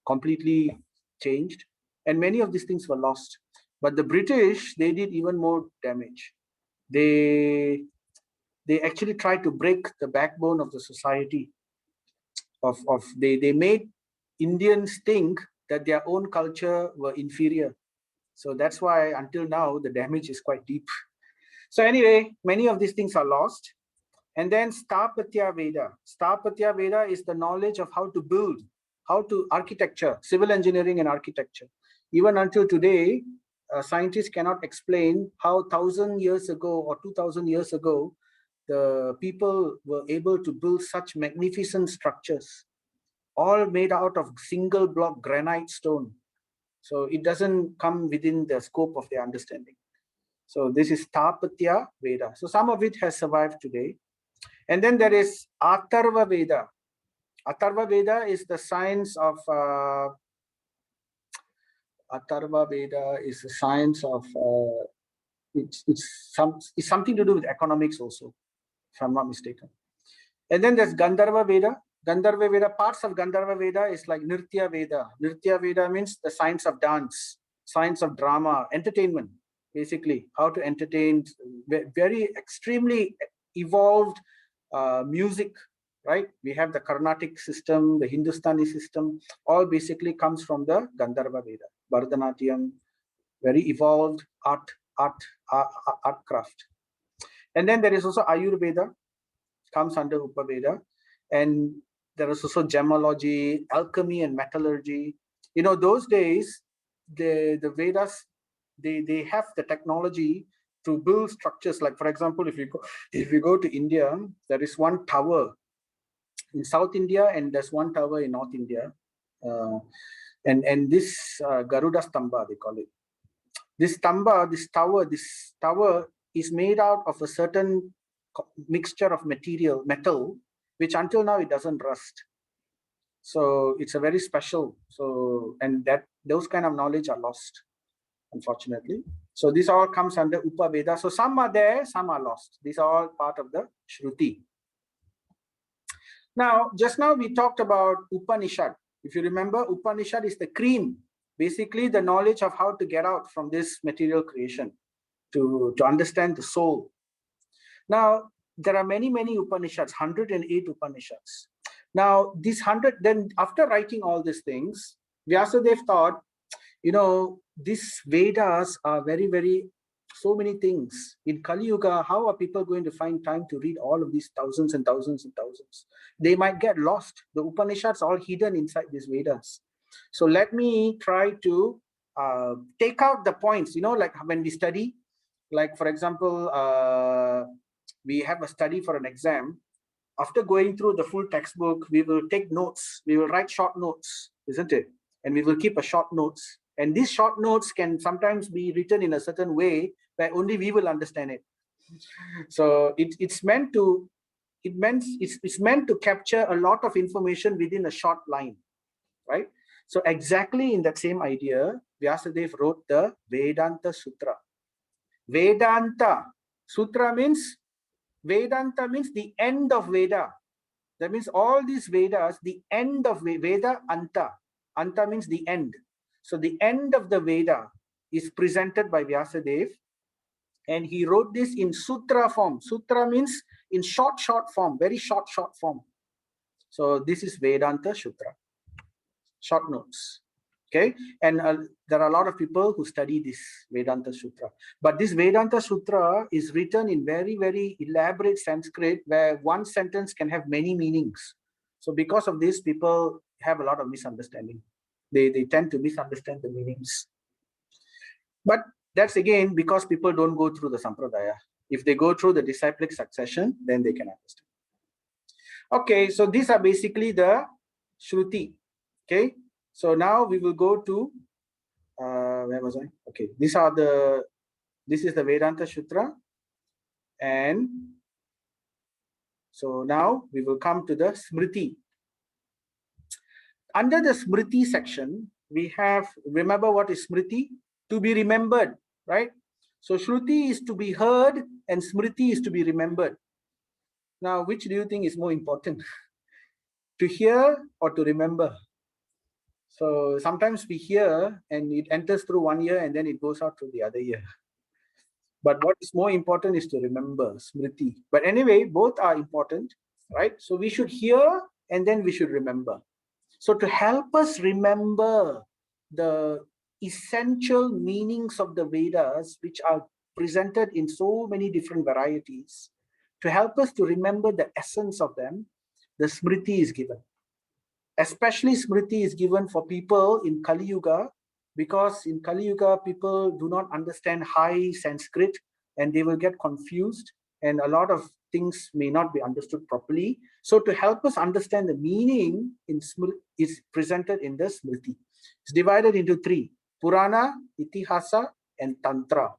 completely changed. And many of these things were lost. But the British, they did even more damage. They actually tried to break the backbone of the society. They made Indians think that their own culture were inferior. So that's why until now the damage is quite deep. So anyway, many of these things are lost. And then Sthapatya Veda. Sthapatya Veda is the knowledge of how to build, how to architecture, civil engineering and architecture. Even until today, scientists cannot explain how 1,000 years ago or 2,000 years ago, the people were able to build such magnificent structures, all made out of single block granite stone. So it doesn't come within the scope of their understanding. So this is Sthapatya Veda. So some of it has survived today. And then there is Atharva Veda. Atharva Veda is the science of Atharva Veda is the science of it's something to do with economics also, if I'm not mistaken. And then there's Gandharva Veda. Gandharva Veda, parts of Gandharva Veda is like Nritya Veda. Nritya Veda means the science of dance, science of drama, entertainment, basically, how to entertain, very extremely evolved music, right? We have the Carnatic system, the Hindustani system, all basically comes from the Gandharva Veda. Bharatanatyam, very evolved art craft. And then there is also Ayurveda, comes under Upaveda. And there is also gemology, alchemy and metallurgy. Those days, the Vedas, they have the technology to build structures. Like, for example, if you go to India, there is one tower in South India and there's one tower in North India. And this Garuda Stamba, they call it. This tower is made out of a certain mixture of metal, which until now it doesn't rust. So it's a very special. So, and those kind of knowledge are lost, unfortunately. So this all comes under Upaveda. So some are there, some are lost. These are all part of the Shruti. Now, just now we talked about Upanishad. If you remember, Upanishad is the cream, basically the knowledge of how to get out from this material creation, to understand the soul. Now, there are many Upanishads, 108 Upanishads. Now, these 100, then after writing all these things, Vyasadeva thought, these Vedas are very, so many things. In Kali Yuga, how are people going to find time to read all of these thousands and thousands and thousands? They might get lost. The Upanishads are all hidden inside these Vedas. So let me try to take out the points, like when we study, like for example, we have a study for an exam, after going through the full textbook, we will take notes. We will write short notes, isn't it? And we will keep a short notes. And these short notes can sometimes be written in a certain way where only we will understand it. So it's meant to capture a lot of information within a short line, right? So exactly in that same idea, Vyasadeva wrote the Vedanta Sutra. Vedanta Sutra means Vedanta means the end of Veda. That means all these Vedas, the end of Veda, Anta. Anta means the end. So the end of the Veda is presented by Vyasadeva, and he wrote this in sutra form. Sutra means in short form, very short form. So this is Vedanta Sutra, short notes. Okay, and there are a lot of people who study this Vedanta Sutra. But this Vedanta Sutra is written in very, very elaborate Sanskrit where one sentence can have many meanings. So because of this, people have a lot of misunderstanding. They tend to misunderstand the meanings. But that's again because people don't go through the Sampradaya. If they go through the disciplic succession, then they can understand. Okay, so these are basically the Shruti. Okay, so now we will go to where was I? Okay, this is the Vedanta Sutra, and so now we will come to the Smriti. Under the Smriti section, we have, remember what is Smriti? To be remembered, right? So Shruti is to be heard and Smriti is to be remembered. Now, which do you think is more important? To hear or to remember? So sometimes we hear and it enters through one ear and then it goes out through the other ear. But what is more important is to remember, Smriti. But anyway, both are important, right? So we should hear and then we should remember. So to help us remember the essential meanings of the Vedas, which are presented in so many different varieties, to help us to remember the essence of them, the Smriti is given. Especially Smriti is given for people in Kali Yuga, because in Kali Yuga, people do not understand high Sanskrit and they will get confused and a lot of things may not be understood properly. So to help us understand the meaning in Smriti is presented in the Smriti. It's divided into three: Purana, Itihasa, and Tantra.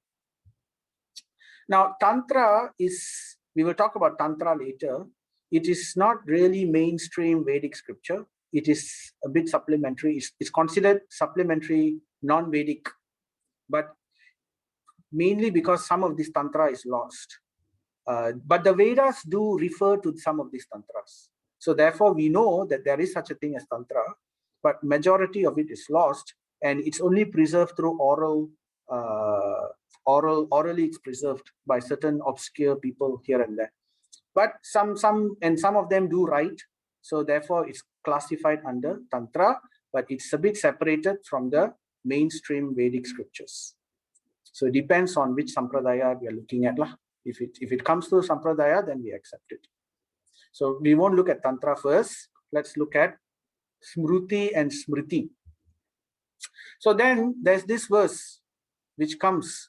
Now, Tantra is, we will talk about Tantra later. It is not really mainstream Vedic scripture. It is a bit supplementary. It's considered supplementary, non-Vedic, but mainly because some of this Tantra is lost. But the Vedas do refer to some of these Tantras. So therefore, we know that there is such a thing as Tantra, but majority of it is lost, and it's only preserved through orally it's preserved by certain obscure people here and there. But some of them do write, so therefore it's classified under Tantra, but it's a bit separated from the mainstream Vedic scriptures. So it depends on which Sampradaya we are looking at. If it comes to Sampradaya, then we accept it. So we won't look at Tantra first. Let's look at Smruti and Smriti. So then there's this verse which comes.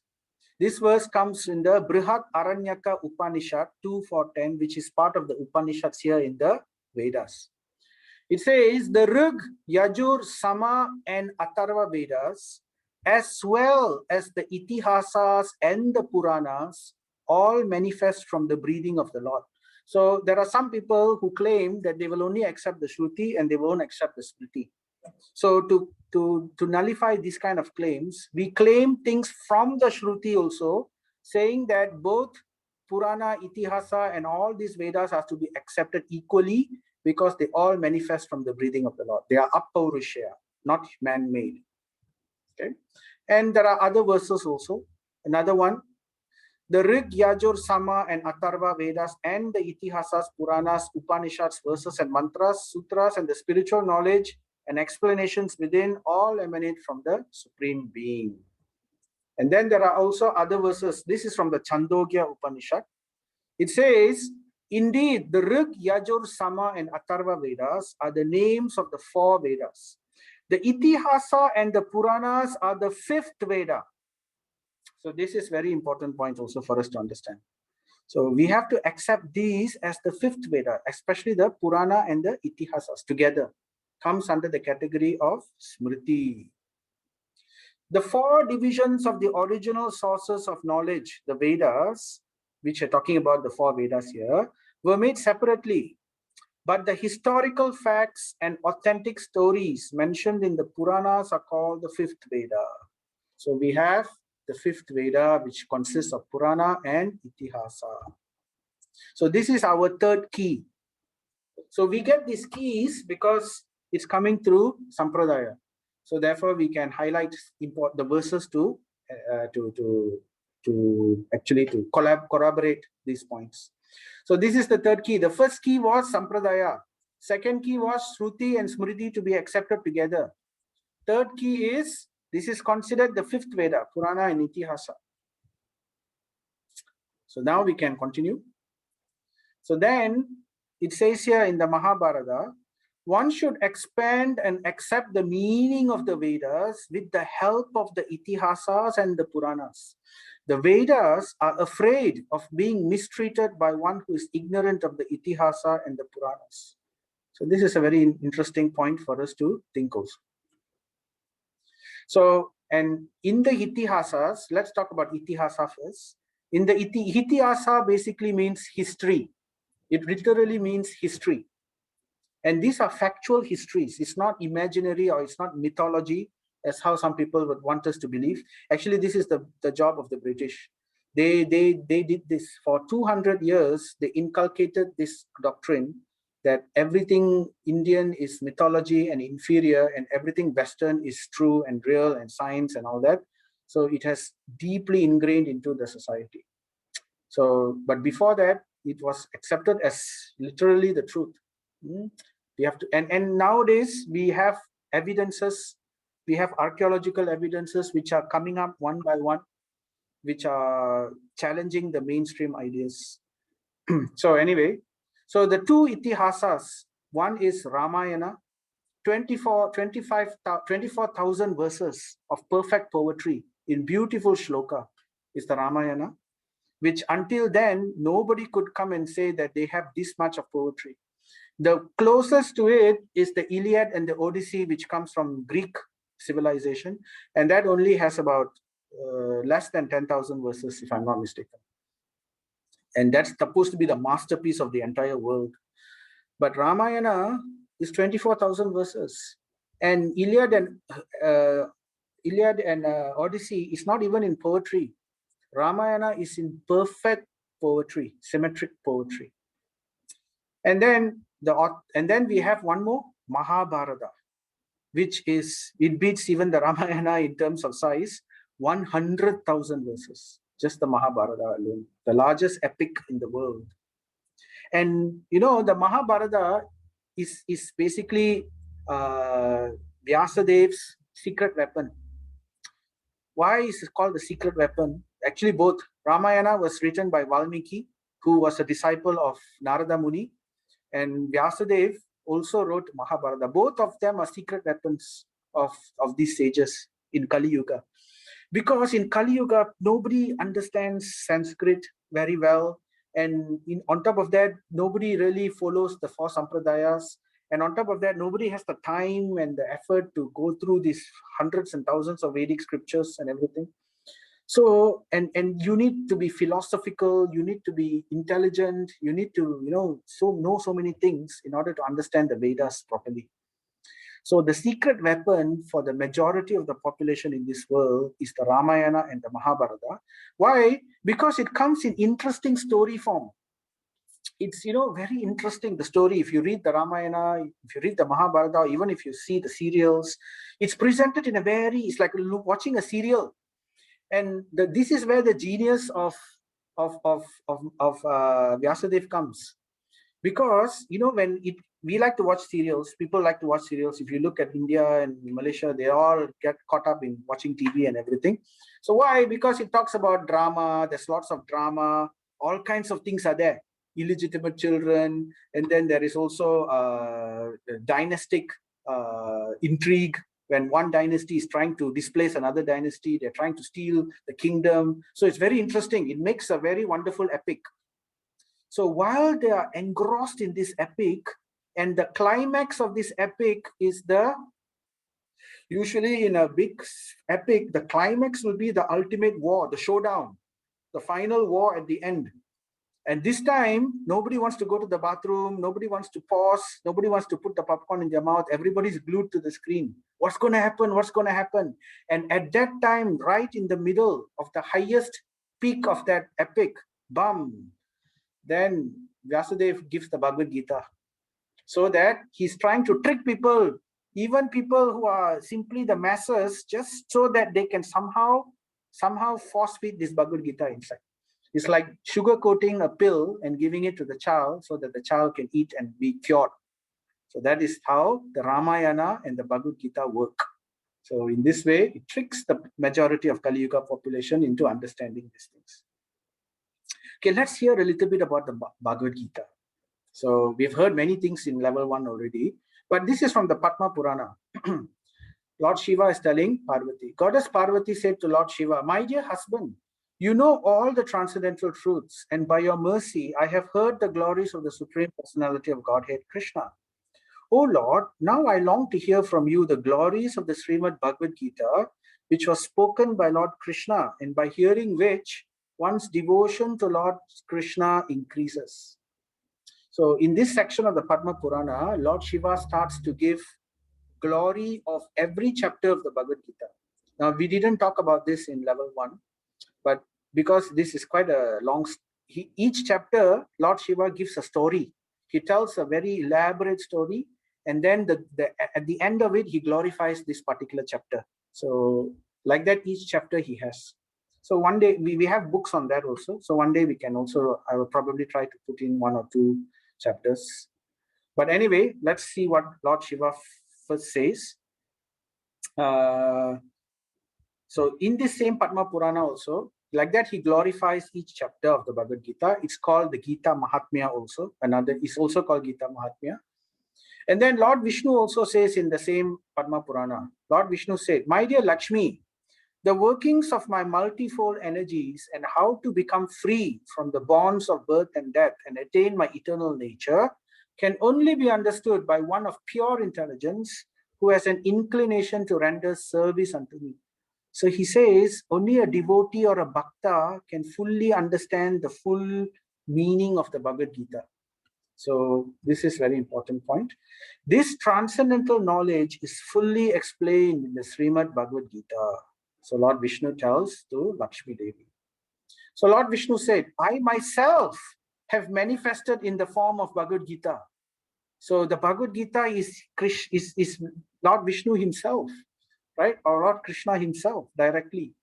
This verse comes in the Brihat Aranyaka Upanishad 2:10, which is part of the Upanishads here in the Vedas. It says the Rig, Yajur, Sama, and Atharva Vedas, as well as the Itihasas and the Puranas, all manifest from the breathing of the Lord. So there are some people who claim that they will only accept the Shruti and they won't accept the Smriti. So to nullify these kind of claims, we claim things from the Shruti also, saying that both Purana, Itihasa, and all these Vedas have to be accepted equally because they all manifest from the breathing of the Lord. They are Apaurushya, not man-made. Okay, and there are other verses also. Another one, the Rig, Yajur, Sama, and Atharva Vedas and the Itihasas, Puranas, Upanishads, verses and mantras, sutras, and the spiritual knowledge and explanations within all emanate from the Supreme Being. And then there are also other verses. This is from the Chandogya Upanishad. It says, indeed, the Rig, Yajur, Sama, and Atharva Vedas are the names of the four Vedas. The Itihasa and the Puranas are the fifth Veda. So this is very important point also for us to understand. So we have to accept these as the fifth Veda, especially the Purana and the Itihasas together, comes under the category of Smriti. The four divisions of the original sources of knowledge, the Vedas, which are talking about the four Vedas here, were made separately. But the historical facts and authentic stories mentioned in the Puranas are called the fifth Veda. So we have the fifth Veda, which consists of Purana and Itihasa. So this is our third key. So we get these keys because it's coming through Sampradaya. So therefore, we can highlight the verses to corroborate these points. So this is the third key. The first key was Sampradaya. Second key was Shruti and Smriti to be accepted together. Third key is, this is considered the fifth Veda, Purana and Itihasa. So now we can continue. So then it says here in the Mahabharata, one should expand and accept the meaning of the Vedas with the help of the Itihasas and the Puranas. The Vedas are afraid of being mistreated by one who is ignorant of the Itihasa and the Puranas. So this is a very interesting point for us to think of. So, and in the Itihasas, let's talk about Itihasa first. In the Itihasa basically means history. It literally means history. And these are factual histories. It's not imaginary or it's not mythology, as how some people would want us to believe. Actually, this is the job of the British. They did this for 200 years. They inculcated this doctrine that everything Indian is mythology and inferior, and everything Western is true and real and science and all that. So it has deeply ingrained into the society. So, but before that, it was accepted as literally the truth. We have to, and nowadays we have evidences, we have archaeological evidences which are coming up one by one, which are challenging the mainstream ideas. So anyway, so the two Itihasas, one is Ramayana, 24,000 verses of perfect poetry in beautiful shloka is the Ramayana, which until then, nobody could come and say that they have this much of poetry. The closest to it is the Iliad and the Odyssey, which comes from Greek civilization. And that only has about less than 10,000 verses, if I'm not mistaken. And that's supposed to be the masterpiece of the entire world. But Ramayana is 24,000 verses. And Iliad and Odyssey is not even in poetry. Ramayana is in perfect poetry, symmetric poetry. And then we have one more, Mahabharata, which is, it beats even the Ramayana in terms of size, 100,000 verses, just the Mahabharata alone, the largest epic in the world. And you know, the Mahabharata is basically Vyasadev's secret weapon. Why is it called the secret weapon? Actually, both. Ramayana was written by Valmiki, who was a disciple of Narada Muni, and Vyasadev also wrote Mahabharata. Both of them are secret weapons of these sages in Kali Yuga. Because in Kali Yuga, nobody understands Sanskrit very well. And on top of that, nobody really follows the four sampradayas. And on top of that, nobody has the time and the effort to go through these hundreds and thousands of Vedic scriptures and everything. So, and you need to be philosophical, you need to be intelligent, you need to, know so many things in order to understand the Vedas properly. So the secret weapon for the majority of the population in this world is the Ramayana and the Mahabharata. Why? Because it comes in interesting story form. It's, very interesting, the story. If you read the Ramayana, if you read the Mahabharata, or even if you see the serials, it's presented in a it's like watching a serial. And this is where the genius of Vyasadeva comes. Because, when we like to watch serials, people like to watch serials. If you look at India and Malaysia, they all get caught up in watching TV and everything. So why? Because it talks about drama, there's lots of drama, all kinds of things are there. Illegitimate children, and then there is also dynastic intrigue. When one dynasty is trying to displace another dynasty, they're trying to steal the kingdom. So it's very interesting. It makes a very wonderful epic. So while they are engrossed in this epic, and the climax of this epic is usually in a big epic, the climax will be the ultimate war, the showdown, the final war at the end. And this time, nobody wants to go to the bathroom, nobody wants to pause, nobody wants to put the popcorn in their mouth, everybody's glued to the screen. What's going to happen? What's going to happen? And at that time, right in the middle of the highest peak of that epic, bam, then Vyasudev gives the Bhagavad Gita, so that he's trying to trick people, even people who are simply the masses, just so that they can somehow force feed this Bhagavad Gita inside. It's like sugarcoating a pill and giving it to the child so that the child can eat and be cured. So that is how the Ramayana and the Bhagavad Gita work. So in this way, it tricks the majority of Kali Yuga population into understanding these things. Okay, let's hear a little bit about the Bhagavad Gita. So we've heard many things in level 1 already, but this is from the Padma Purana. Lord Shiva is telling Parvati. Goddess Parvati said to Lord Shiva, "My dear husband, you know all the transcendental truths, and by your mercy, I have heard the glories of the Supreme Personality of Godhead, Krishna. O Lord, now I long to hear from you the glories of the Srimad Bhagavad Gita, which was spoken by Lord Krishna, and by hearing which one's devotion to Lord Krishna increases." So in this section of the Padma Purana, Lord Shiva starts to give glory of every chapter of the Bhagavad Gita. Now, we didn't talk about this in level 1, but because this is quite a long, each chapter, Lord Shiva gives a story. He tells a very elaborate story, and then at the end of it, he glorifies this particular chapter. So like that, each chapter he has. So one day, we have books on that also. So one day we can also, I will probably try to put in 1 or 2 chapters. But anyway, let's see what Lord Shiva first says. So in this same Padma Purana also, like that, he glorifies each chapter of the Bhagavad Gita. It's called the Gita Mahatmya also. Another is also called Gita Mahatmya. And then Lord Vishnu also says in the same Padma Purana, Lord Vishnu said, "My dear Lakshmi, the workings of my multifold energies and how to become free from the bonds of birth and death and attain my eternal nature can only be understood by one of pure intelligence who has an inclination to render service unto me." So he says only a devotee or a bhakta can fully understand the full meaning of the Bhagavad Gita. So this is very important point. This transcendental knowledge is fully explained in the Srimad Bhagavad Gita. So Lord Vishnu tells to Lakshmi Devi. So Lord Vishnu said, "I myself have manifested in the form of Bhagavad Gita." So the Bhagavad Gita is Lord Vishnu himself, right? Or Lord Krishna himself directly.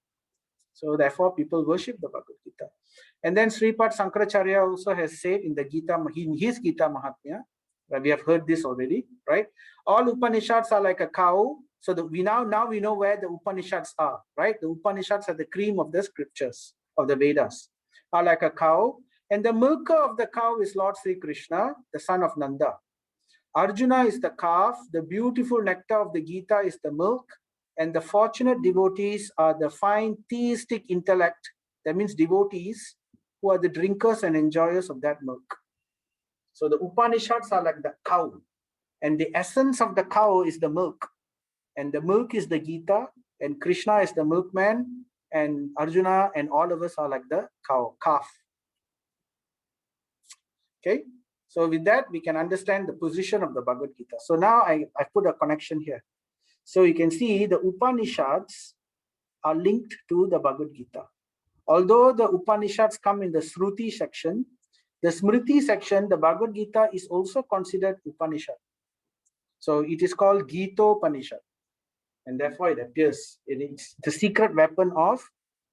So therefore people worship the Bhagavad Gita. And then Sripad Sankaracharya also has said in the Gita, in his Gita Mahatmya, we have heard this already, right? All Upanishads are like a cow. So we now we know where the Upanishads are, right? The Upanishads are the cream of the scriptures of the Vedas, are like a cow. And the milker of the cow is Lord Sri Krishna, the son of Nanda. Arjuna is the calf. The beautiful nectar of the Gita is the milk. And the fortunate devotees are the fine theistic intellect, that means devotees, who are the drinkers and enjoyers of that milk. So the Upanishads are like the cow, and the essence of the cow is the milk, and the milk is the Gita, and Krishna is the milkman, and Arjuna and all of us are like the calf. Okay, so with that we can understand the position of the Bhagavad Gita. So now I put a connection here. So you can see the Upanishads are linked to the Bhagavad Gita. Although the Upanishads come in the Shruti section, the Smriti section, the Bhagavad Gita is also considered Upanishad. So it is called Gita-Upanishad. And therefore it appears, it's the secret weapon of,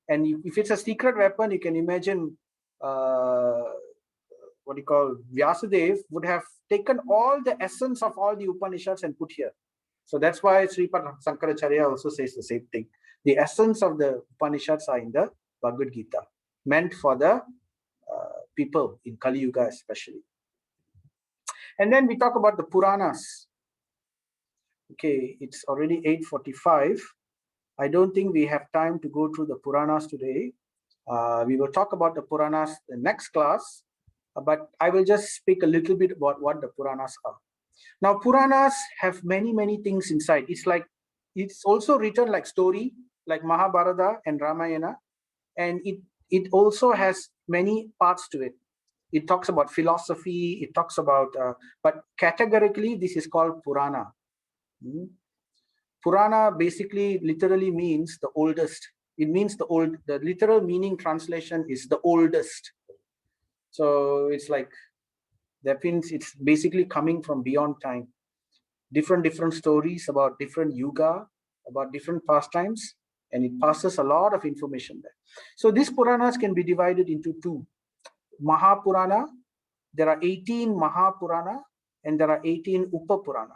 and if it's a secret weapon, you can imagine what you call Vyasadev would have taken all the essence of all the Upanishads and put here. So that's why Sripad Sankaracharya also says the same thing. The essence of the Upanishads are in the Bhagavad Gita, meant for the people in Kali Yuga especially. And then we talk about the Puranas. Okay, it's already 8:45. I don't think we have time to go through the Puranas today. We will talk about the Puranas the next class. but I will just speak a little bit about what the Puranas are. Now, Puranas have many things inside. It's also written like story, like Mahabharata and Ramayana, and it also has many parts to it. It talks about philosophy, it talks about, but categorically, this is called Purana. Hmm. Purana basically literally means the oldest. It means the literal meaning translation is the oldest. So it's like, that means it's basically coming from beyond time. Different stories about different yuga, about different pastimes, and it passes a lot of information there. So these Puranas can be divided into two. Mahapurana, there are 18 Mahapurana, and there are 18 Upapurana.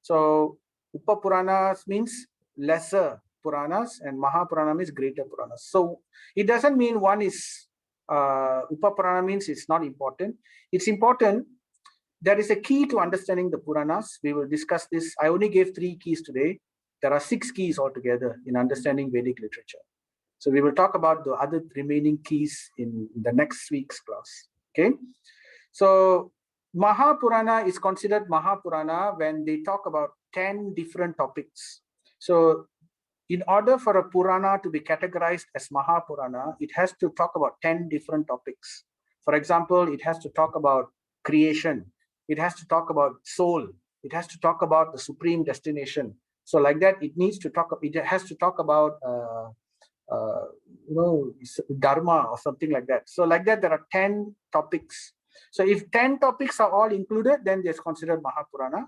So Upapuranas means lesser Puranas, and Mahapurana means greater Puranas. So it doesn't mean one is, Upapurana means it's not important. It's important. There is a key to understanding the Puranas. We will discuss this. I only gave 3 keys today. There are 6 keys altogether in understanding Vedic literature. So we will talk about the other remaining keys in the next week's class. Okay. So Mahapurana is considered Mahapurana when they talk about 10 different topics. So in order for a Purana to be categorized as Mahapurana, it has to talk about 10 different topics. For example, it has to talk about creation. It has to talk about soul. It has to talk about the supreme destination. So like that, it has to talk about, dharma or something like that. So like that, there are 10 topics. So if 10 topics are all included, then it's considered Mahapurana.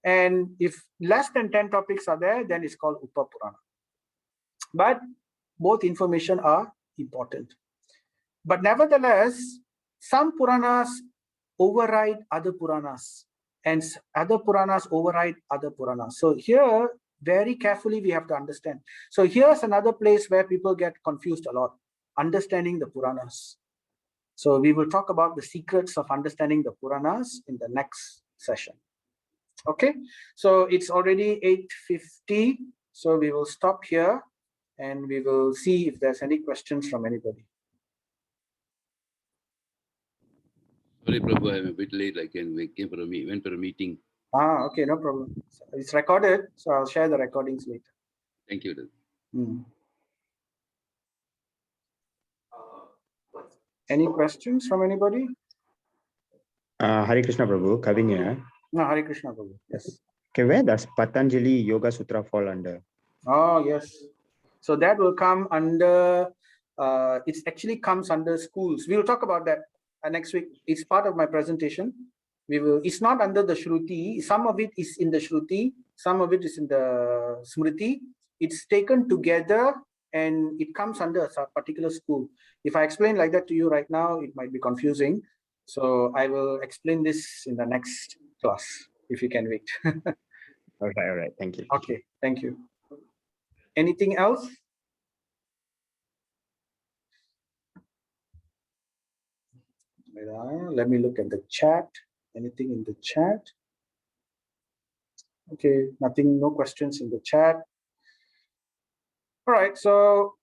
And if less than 10 topics are there, then it's called Upapurana. But both information are important. But nevertheless, some Puranas override other Puranas, and other Puranas override other Puranas. So here, very carefully, we have to understand. So here's another place where people get confused a lot, understanding the Puranas. So we will talk about the secrets of understanding the Puranas in the next session. Okay, so it's already 8:50, so we will stop here and we will see if there's any questions from anybody. Sorry, Prabhu, I'm a bit late. I went for a meeting. Okay, no problem. So it's recorded, so I'll share the recordings later. Thank you. Any questions from anybody? Hare Krishna Prabhu, Kavin here. No, Hare Krishna Prabhu. Yes. Okay, where does Patanjali Yoga Sutra fall under? Oh, yes. So that will come under, it actually comes under schools. We will talk about that next week. It's part of my presentation. It's not under the Shruti. Some of it is in the Shruti. Some of it is in the Smriti. It's taken together and it comes under a particular school. If I explain like that to you right now, it might be confusing. So I will explain this in the next class, if you can wait. All right. Thank you. Okay, thank you. Anything else? Let me look at the chat. Anything in the chat? Okay, nothing, no questions in the chat. All right, so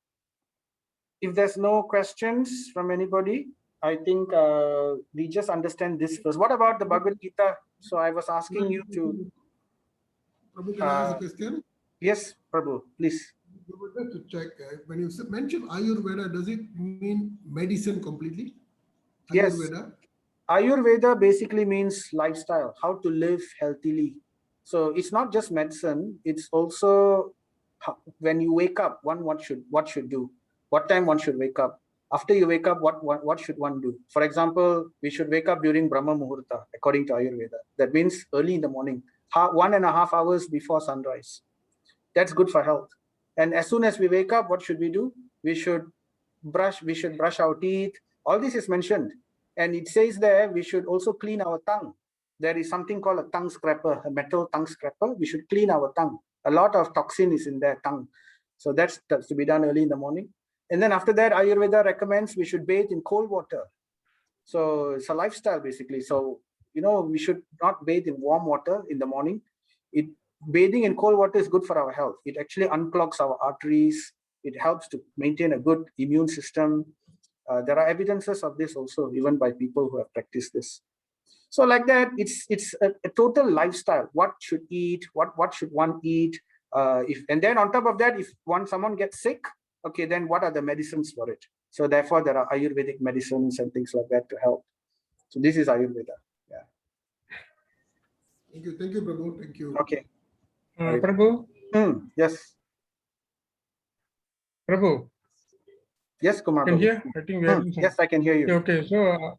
if there's no questions from anybody, I think we just understand this first. What about the Bhagavad Gita? So I was asking you to... Prabhu, can I ask a question? Yes, Prabhu, please. To check, when you mention Ayurveda, does it mean medicine completely? Ayurveda? Yes. Ayurveda basically means lifestyle, how to live healthily. So it's not just medicine, it's also when you wake up, what should do, what time one should wake up. After you wake up, what should one do? For example, we should wake up during Brahma Muhurta, according to Ayurveda. That means early in the morning, 1.5 hours before sunrise. That's good for health. And as soon as we wake up, what should we do? We should brush our teeth. All this is mentioned. And it says there, we should also clean our tongue. There is something called a tongue scraper, a metal tongue scraper. We should clean our tongue. A lot of toxin is in their tongue. So that's to be done early in the morning. And then after that, Ayurveda recommends we should bathe in cold water. So it's a lifestyle, basically. So, we should not bathe in warm water in the morning. Bathing in cold water is good for our health. It actually unclogs our arteries. It helps to maintain a good immune system. There are evidences of this also, even by people who have practiced this. So like that, it's a total lifestyle. What should eat? What should one eat? And then on top of that, if someone gets sick, okay, then what are the medicines for it? So therefore, there are Ayurvedic medicines and things like that to help. So this is Ayurveda. Yeah. Thank you, Prabhu. Thank you. Okay. Prabhu. Yes. Prabhu. Yes, Kumar. Can hear? I think we are. Yes, I can hear you. Okay, so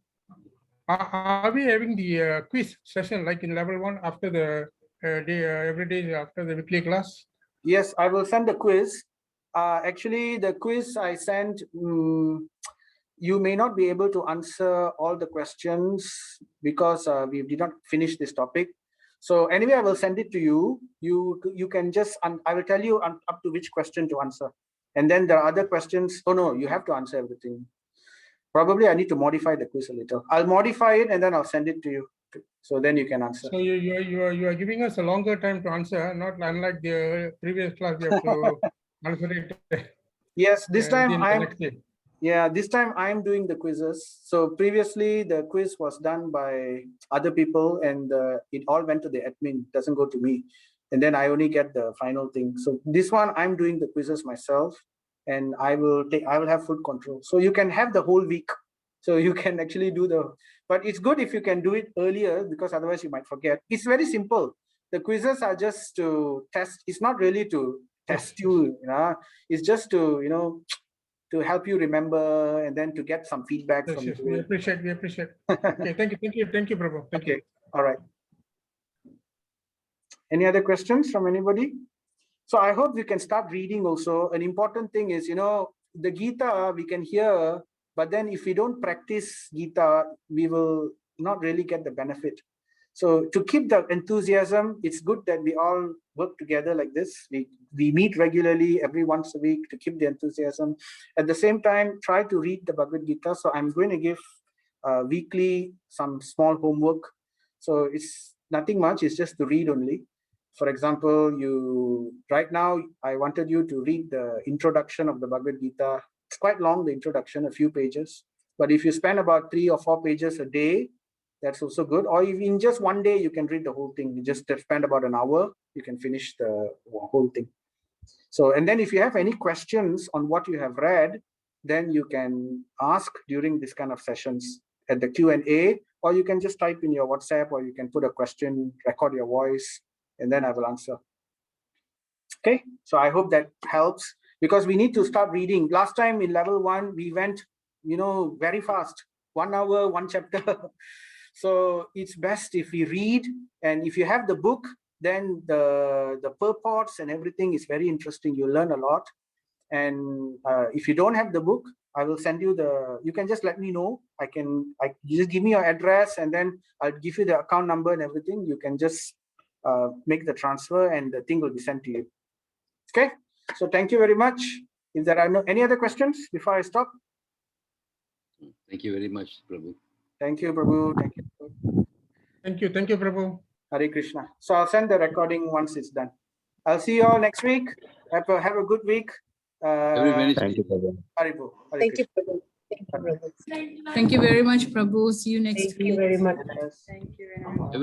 are we having the quiz session like in level 1 after the every day after the weekly class? Yes, I will send the quiz. Actually, the quiz I sent, you may not be able to answer all the questions because we did not finish this topic. So anyway, I will send it to you. You can just, I will tell you up to which question to answer. And then there are other questions. Oh no, you have to answer everything. Probably I need to modify the quiz a little. I'll modify it and then I'll send it to you. So then you can answer. So you are giving us a longer time to answer, not unlike the previous class we have to answer it. Yes, this time this time I'm doing the quizzes. So previously the quiz was done by other people and it all went to the admin, it doesn't go to me. And then I only get the final thing. So this one I'm doing the quizzes myself and I will have full control. So you can have the whole week. So you can actually do but it's good if you can do it earlier because otherwise you might forget. It's very simple. The quizzes are just to test. It's not really to test you, it's just to, to help you remember and then to get some feedback from you. We appreciate. Okay, thank you, Prabhu. Thank you. All right. Any other questions from anybody? So I hope you can start reading also. An important thing is, the Gita we can hear, but then if we don't practice Gita, we will not really get the benefit. So to keep the enthusiasm, it's good that we all work together like this. We meet regularly every once a week to keep the enthusiasm. At the same time, try to read the Bhagavad Gita. So I'm going to give weekly some small homework. So it's nothing much, it's just to read only. For example, right now, I wanted you to read the introduction of the Bhagavad Gita. It's quite long, the introduction, a few pages. But if you spend about 3 or 4 pages a day, that's also good. Or if in just one day, you can read the whole thing. You just spend about an hour, you can finish the whole thing. So, and then if you have any questions on what you have read, then you can ask during this kind of sessions at the Q&A, or you can just type in your WhatsApp, or you can put a question, record your voice, and then I will answer. Okay, so I hope that helps because we need to start reading. Last time in level 1, we went, very fast, 1 hour, 1 chapter. So it's best if we read, and if you have the book, then the purports and everything is very interesting. You learn a lot. And if you don't have the book, I will send you you can just let me know. You just give me your address and then I'll give you the account number and everything. You can just make the transfer and the thing will be sent to you. Okay, so thank you very much. If there are any other questions before I stop. Thank you very much, Prabhu. Thank you, Prabhu. Thank you. Thank you, Prabhu. Hare Krishna. So I'll send the recording once it's done. I'll see you all next week. Have a good week. Thank you, Prabhu. Haribo. Thank you, Prabhu. Thank you very much, Prabhu. See you next week. Thank you very much. Yes. Thank you very much.